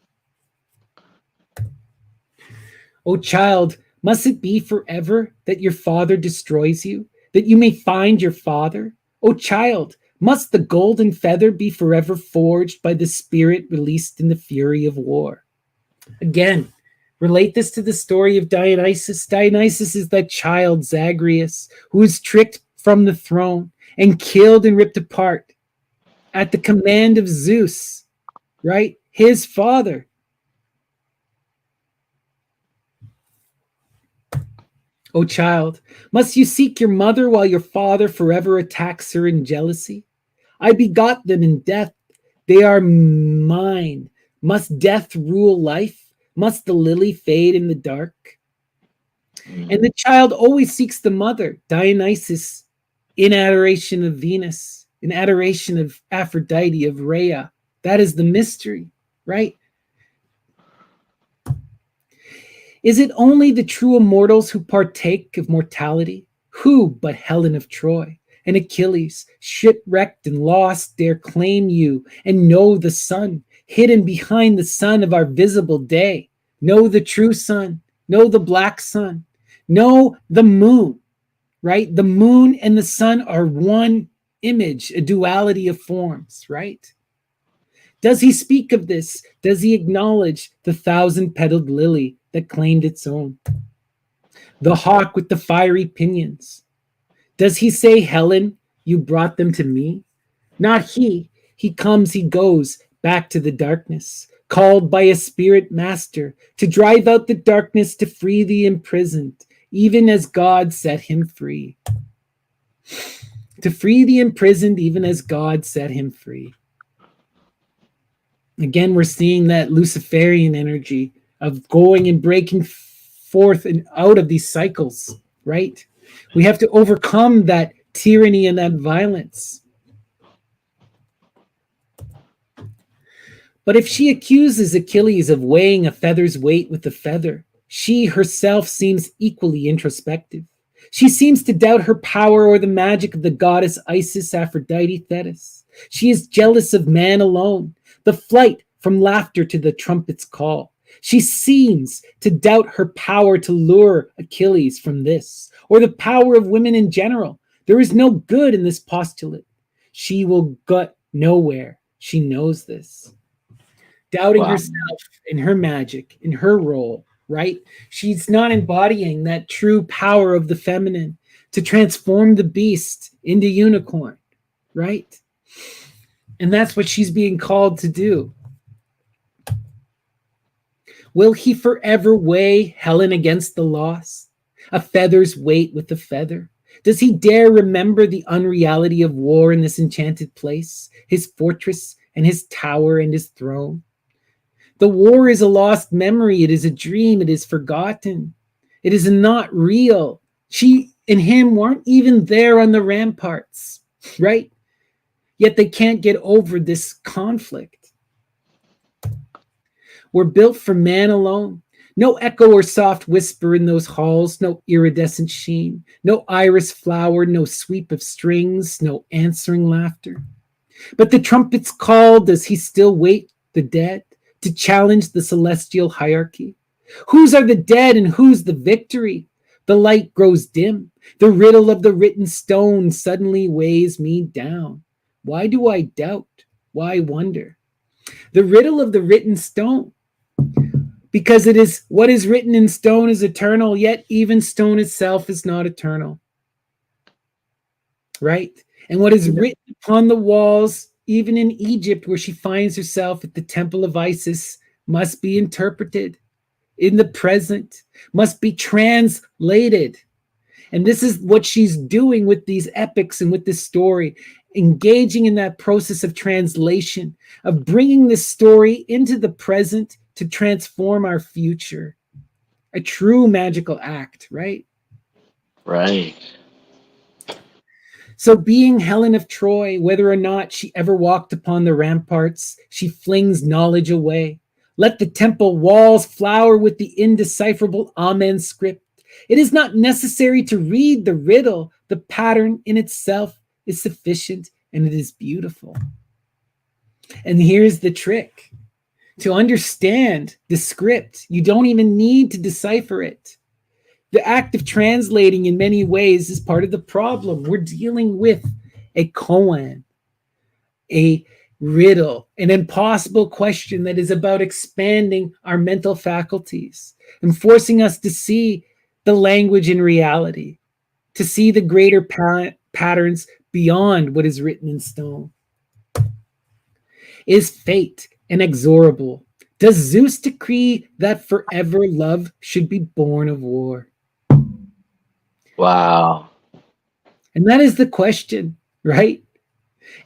O child, must it be forever that your father destroys you, that you may find your father? O child, must the golden feather be forever forged by the spirit released in the fury of war? Again, relate this to the story of Dionysus. Dionysus is that child, Zagreus, who is tricked from the throne and killed and ripped apart at the command of Zeus, right? His father. O child, must you seek your mother while your father forever attacks her in jealousy? I begot them in death. They are mine. Must death rule life? Must the lily fade in the dark? And the child always seeks the mother, Dionysus, in adoration of Venus, in adoration of Aphrodite, of Rhea. That is the mystery, right? Is it only the true immortals who partake of mortality? Who but Helen of Troy and Achilles, shipwrecked and lost, dare claim you and know the sun, hidden behind the sun of our visible day? Know the true sun, know the black sun, know the moon, right? The moon and the sun are one image, a duality of forms, right? Does he speak of this? Does he acknowledge the thousand-petaled lily that claimed its own? The hawk with the fiery pinions. Does he say, Helen, you brought them to me? Not he. He comes, he goes back to the darkness, called by a spirit master to drive out the darkness, to free the imprisoned, even as God set him free. To free the imprisoned, even as God set him free. Again, we're seeing that Luciferian energy of going and breaking forth and out of these cycles, right? We have to overcome that tyranny and that violence. But if she accuses Achilles of weighing a feather's weight with a feather, she herself seems equally introspective. She seems to doubt her power or the magic of the goddess Isis, Aphrodite, Thetis. She is jealous of man alone, the flight from laughter to the trumpet's call. She seems to doubt her power to lure Achilles from this, or the power of women in general. There is no good in this postulate. She will get nowhere. She knows this. Doubting Wow. herself in her magic, in her role, right? She's not embodying that true power of the feminine to transform the beast into unicorn, right? And that's what she's being called to do. Will he forever weigh Helen against the loss? A feather's weight with a feather? Does he dare remember the unreality of war in this enchanted place, his fortress and his tower and his throne? The war is a lost memory. It is a dream. It is forgotten. It is not real. She and him weren't even there on the ramparts, right? Yet they can't get over this conflict. We're built for man alone. No echo or soft whisper in those halls, no iridescent sheen, no iris flower, no sweep of strings, no answering laughter. But the trumpet's call, does he still wait the dead to challenge the celestial hierarchy? Whose are the dead and whose the victory? The light grows dim. The riddle of the written stone suddenly weighs me down. Why do I doubt? Why wonder? The riddle of the written stone. Because it is what is written in stone is eternal, yet even stone itself is not eternal. Right? And what is written upon the walls, even in Egypt, where she finds herself at the temple of Isis, must be interpreted in the present, must be translated. And this is what she's doing with these epics and with this story, engaging in that process of translation, of bringing this story into the present to transform our future. A true magical act, right? Right. So, being Helen of Troy, whether or not she ever walked upon the ramparts, she flings knowledge away. Let the temple walls flower with the indecipherable Amen script. It is not necessary to read the riddle. The pattern in itself is sufficient and it is beautiful. And here's the trick. To understand the script, you don't even need to decipher it. The act of translating in many ways is part of the problem. We're dealing with a koan, a riddle, an impossible question that is about expanding our mental faculties and forcing us to see the language in reality, to see the greater patterns beyond what is written in stone. Is fate inexorable? Does Zeus decree that forever love should be born of war? Wow. And that is the question, right?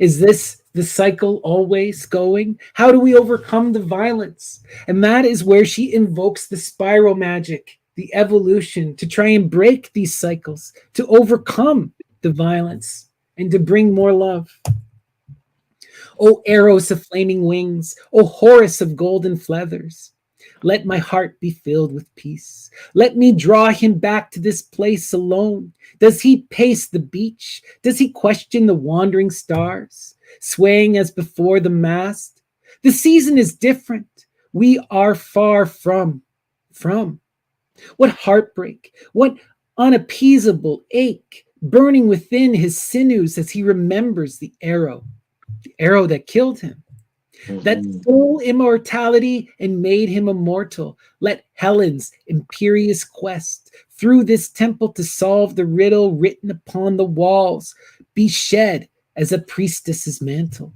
Is this the cycle always going? How do we overcome the violence? And that is where she invokes the spiral magic, the evolution, to try and break these cycles, to overcome the violence, and to bring more love. O Eros of flaming wings, O Horus of golden feathers, let my heart be filled with peace. Let me draw him back to this place alone. Does he pace the beach? Does he question the wandering stars, swaying as before the mast? The season is different. We are far from. What heartbreak, what unappeasable ache burning within his sinews as he remembers the arrow that killed him. That stole immortality and made him immortal. Let Helen's imperious quest through this temple to solve the riddle written upon the walls be shed as a priestess's mantle.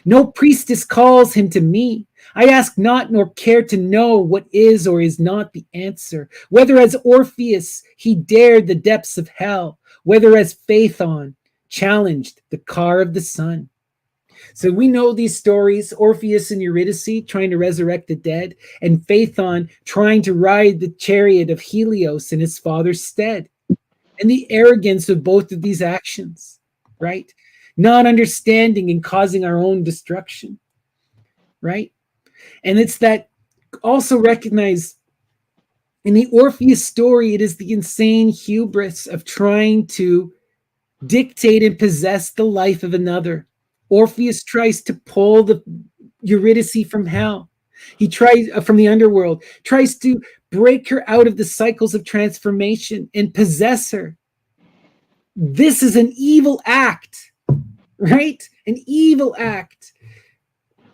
No priestess calls him to me. I ask not nor care to know what is or is not the answer, whether as Orpheus he dared the depths of hell, whether as Phaethon challenged the car of the sun. So we know these stories, Orpheus and Eurydice trying to resurrect the dead, and Phaethon trying to ride the chariot of Helios in his father's stead. And the arrogance of both of these actions, right? Not understanding and causing our own destruction, right? And it's that also recognize in the Orpheus story, it is the insane hubris of trying to dictate and possess the life of another. Orpheus tries to pull the Eurydice from hell. He tries from the underworld, tries to break her out of the cycles of transformation and possess her. This is an evil act, right? An evil act.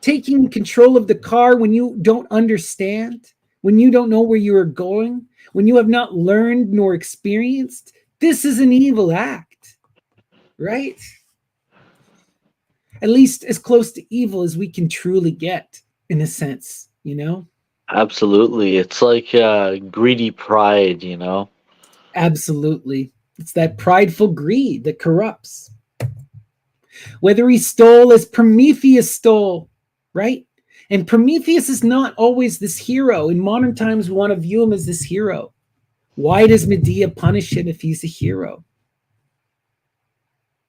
Taking control of the car when you don't understand, when you don't know where you are going, when you have not learned nor experienced, this is an evil act, right? At least as close to evil as we can truly get, in a sense, you know? Absolutely. It's like greedy pride, you know? Absolutely. It's that prideful greed that corrupts. Whether he stole as Prometheus stole, right? And Prometheus is not always this hero. In modern times, we want to view him as this hero. Why does Medea punish him if he's a hero?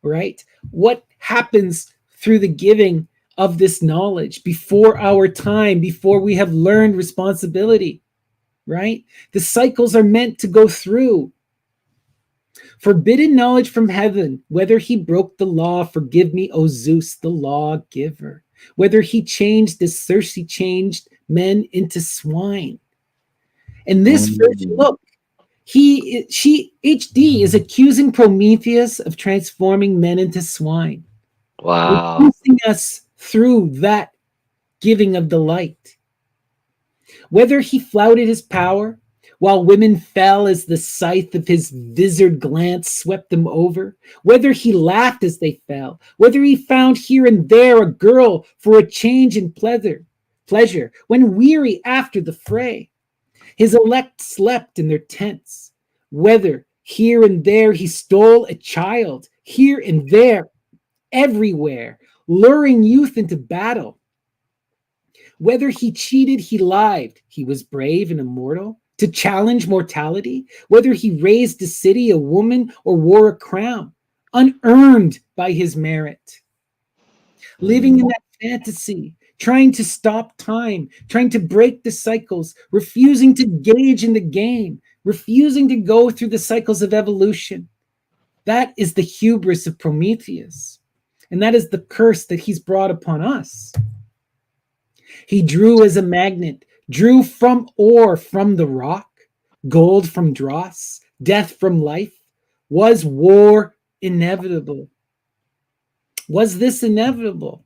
Right? What happens through the giving of this knowledge before our time, before we have learned responsibility, right? The cycles are meant to go through. Forbidden knowledge from heaven, whether he broke the law, forgive me, O Zeus, the lawgiver. Whether he changed as Circe changed men into swine. And this version, look, HD is accusing Prometheus of transforming men into swine. Wow. Releasing us through that giving of the light. Whether he flouted his power, while women fell as the scythe of his visored glance swept them over, whether he laughed as they fell, whether he found here and there a girl for a change in pleasure, when weary after the fray, his elect slept in their tents, whether here and there he stole a child, here and there, everywhere, luring youth into battle. Whether he cheated, he lied, he was brave and immortal, to challenge mortality, whether he raised a city, a woman, or wore a crown, unearned by his merit, living in that fantasy, trying to stop time, trying to break the cycles, refusing to gauge in the game, refusing to go through the cycles of evolution. That is the hubris of Prometheus. And that is the curse that he's brought upon us. He drew as a magnet, drew from ore from the rock, gold from dross, death from life. Was war inevitable? Was this inevitable?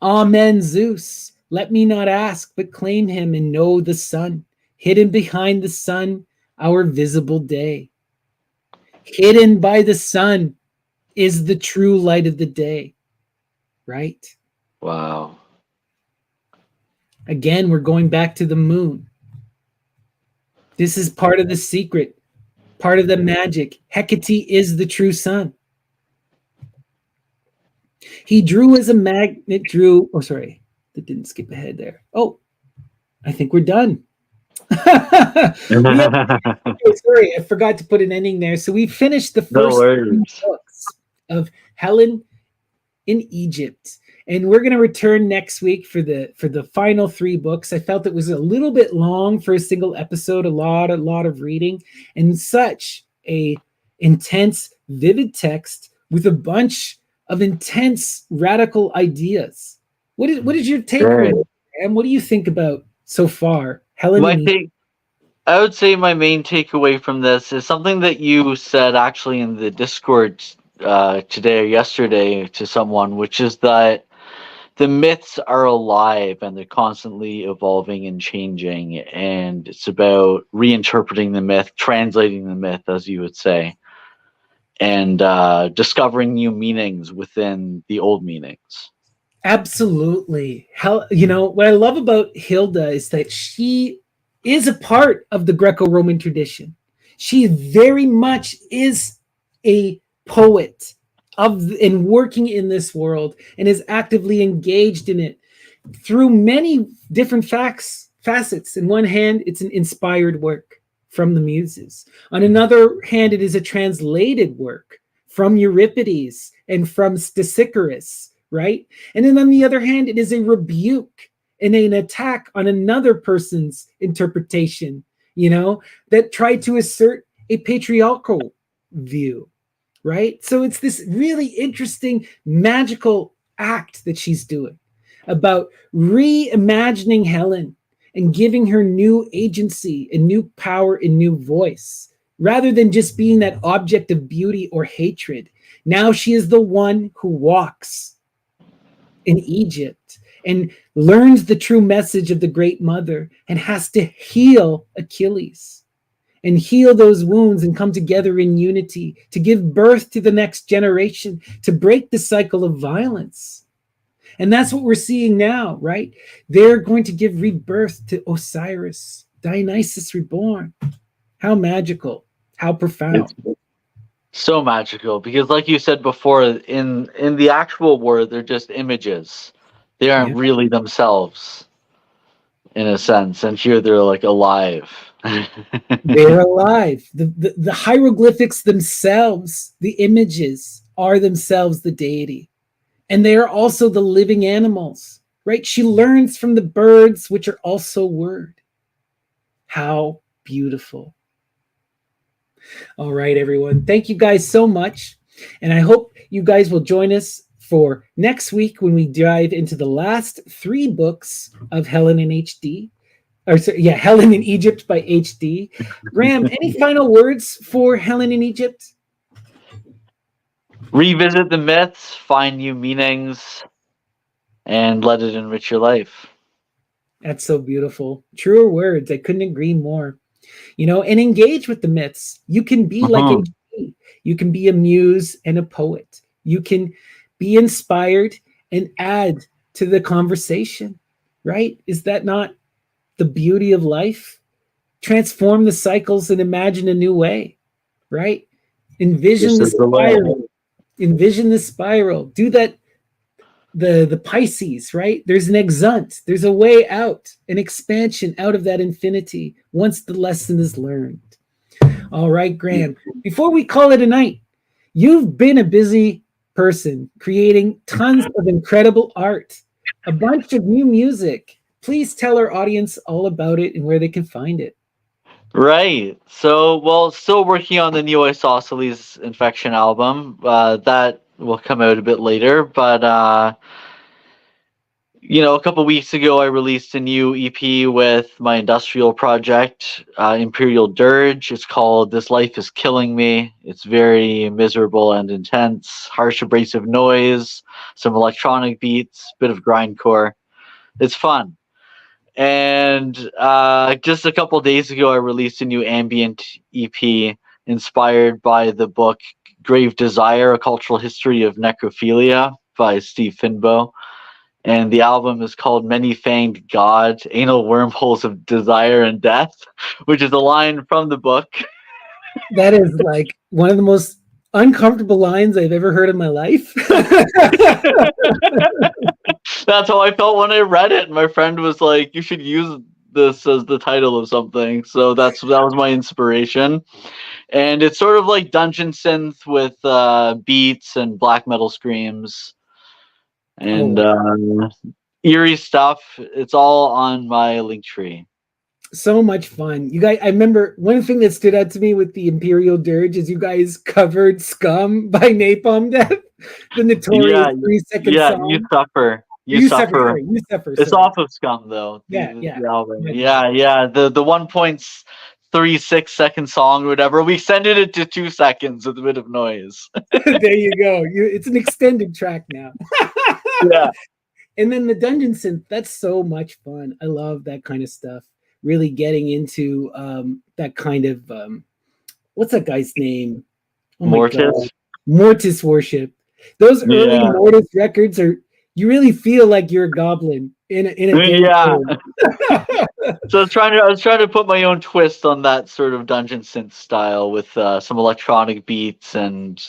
Amen, Zeus. Let me not ask, but claim him and know the sun. Hidden behind the sun, our visible day. Hidden by the sun is the true light of the day, right? Wow. Again, we're going back to the moon. This is part of the secret, part of the magic. Hecate is the true sun. He drew as a magnet, that didn't skip ahead there. Oh, I think we're done. Sorry, I forgot to put an ending there. So we finished the first books of Helen in Egypt, and we're going to return next week for the final 3 books. I felt it was a little bit long for a single episode, a lot of reading, and such a intense, vivid text with a bunch of intense, radical ideas. What is your take on it, and what do you think about so far, Helen? I would say my main takeaway from this is something that you said actually in the Discord today or yesterday to someone, which is that the myths are alive and they're constantly evolving and changing, and it's about reinterpreting the myth, translating the myth, as you would say, and discovering new meanings within the old meanings. Absolutely. What I love about Hilda is that she is a part of the Greco-Roman tradition. She very much is a poet and working in this world, and is actively engaged in it through many different facets. In one hand, it's an inspired work from the muses. On another hand, it is a translated work from Euripides and from Stesichorus, right? And then on the other hand, it is a rebuke and an attack on another person's interpretation, that tried to assert a patriarchal view, right? So it's this really interesting, magical act that she's doing about reimagining Helen and giving her new agency and new power and new voice, rather than just being that object of beauty or hatred. Now she is the one who walks in Egypt and learns the true message of the Great Mother and has to heal Achilles and heal those wounds and come together in unity to give birth to the next generation, to break the cycle of violence. And that's what we're seeing now, right? They're going to give rebirth to Osiris, Dionysus reborn. How magical, how profound. It's so magical because, like you said before, in the actual world, they're just images. They aren't really themselves, in a sense. And here they're like alive. They're alive. The hieroglyphics themselves, the images, are themselves the deity. And they are also the living animals, right? She learns from the birds, which are also word. How beautiful. All right, everyone. Thank you guys so much. And I hope you guys will join us for next week when we dive into the last 3 books of Helen in HD. Helen in Egypt by HD. Graham, any final words for Helen in Egypt? Revisit the myths, find new meanings, and let it enrich your life. That's so beautiful. Truer words. I couldn't agree more. And engage with the myths. You can be like HD. You can be a muse and a poet. You can be inspired and add to the conversation, right? Is that not the beauty of life? Transform the cycles and imagine a new way, right? Envision the spiral. Envision the spiral. Do that. The Pisces, right? There's an exunt. There's a way out, an expansion out of that infinity once the lesson is learned. All right, Graham. Before we call it a night, You've been a busy person creating tons of incredible art, a bunch of new music. Please tell our audience all about it and where they can find it. Right. So, well, still working on the new isosceles infection album. That will come out a bit later, but a couple weeks ago, I released a new EP with my industrial project, Imperial Dirge. It's called "This Life Is Killing Me." It's very miserable and intense, harsh, abrasive noise, some electronic beats, bit of grindcore. It's fun. And just a couple days ago, I released a new ambient EP inspired by the book Grave Desire: A Cultural History of Necrophilia by Steve Finbow. And the album is called Many Fanged God, Anal Wormholes of Desire and Death, which is a line from the book. That is like one of the most uncomfortable lines I've ever heard in my life. That's how I felt when I read it. My friend was like, "You should use this as the title of something." So that was my inspiration. And it's sort of like dungeon synth with beats and black metal screams Oh, and wow. eerie stuff. It's all on my link tree. So much fun. You guys, I remember one thing that stood out to me with the Imperial Dirge is you guys covered Scum by Napalm Death, the notorious Yeah, 3 second yeah, you song. suffer. You You suffer, suffer. sorry, you suffer, It's sorry. off of Scum though. The, Yeah, the, yeah. the album. My bad. Yeah, yeah. The 1.36 second song or whatever. We extended it to 2 seconds with a bit of noise. There you go. It's an extended track now. Yeah. And then the dungeon synth, that's so much fun. I love that kind of stuff. Really getting into that kind of what's that guy's name? Oh my god. Mortis. Mortis worship. Those early Yeah. Mortis records are you really feel like you're a goblin in a game Yeah. show. So I was trying to put my own twist on that sort of dungeon synth style with some electronic beats and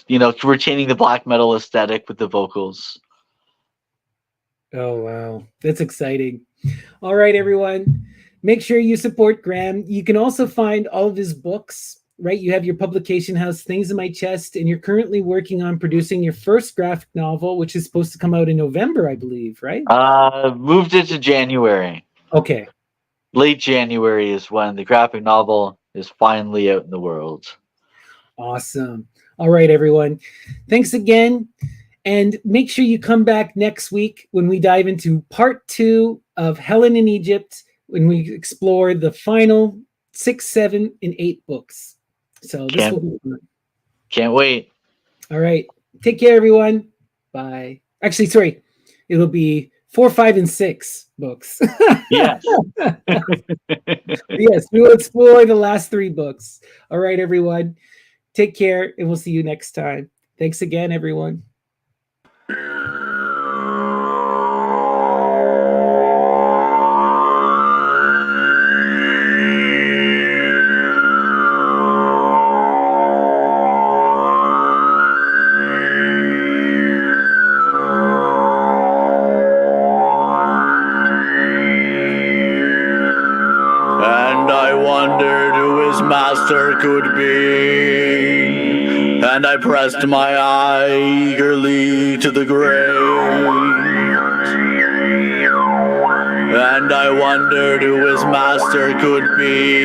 retaining the black metal aesthetic with the vocals. Oh wow. That's exciting. All right, everyone. Make sure you support Graham. You can also find all of his books, right? You have your publication house, Things in My Chest, and you're currently working on producing your first graphic novel, which is supposed to come out in November, I believe, right? Moved it to January. Okay. Late January is when the graphic novel is finally out in the world. Awesome. All right, everyone. Thanks again. And make sure you come back next week when we dive into part 2 of Helen in Egypt, when we explore the final 6, 7, and 8 books. So this will be fun. Can't wait. All right. Take care, everyone. Bye. Actually, sorry. It'll be 4, 5, and 6 books. Yes. Yes, we will explore the last 3 books. All right, everyone. Take care, and we'll see you next time. Thanks again, everyone. And I wondered who his master could be. And I pressed my eye eagerly to the grave. And I wondered who his master could be.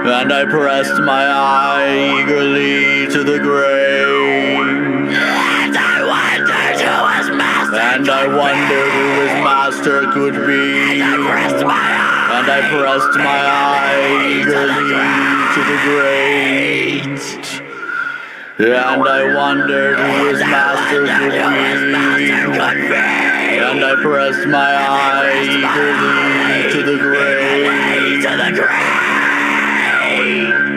And I pressed my eye eagerly to the grave. And I wondered who his master could be. And I pressed my eye eagerly to the grave. And I wondered who his master could be. And I pressed my eye eagerly to the grave.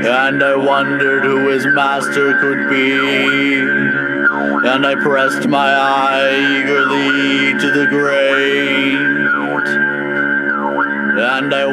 And I wondered who his master could be. And I pressed my eye eagerly to the grave. And I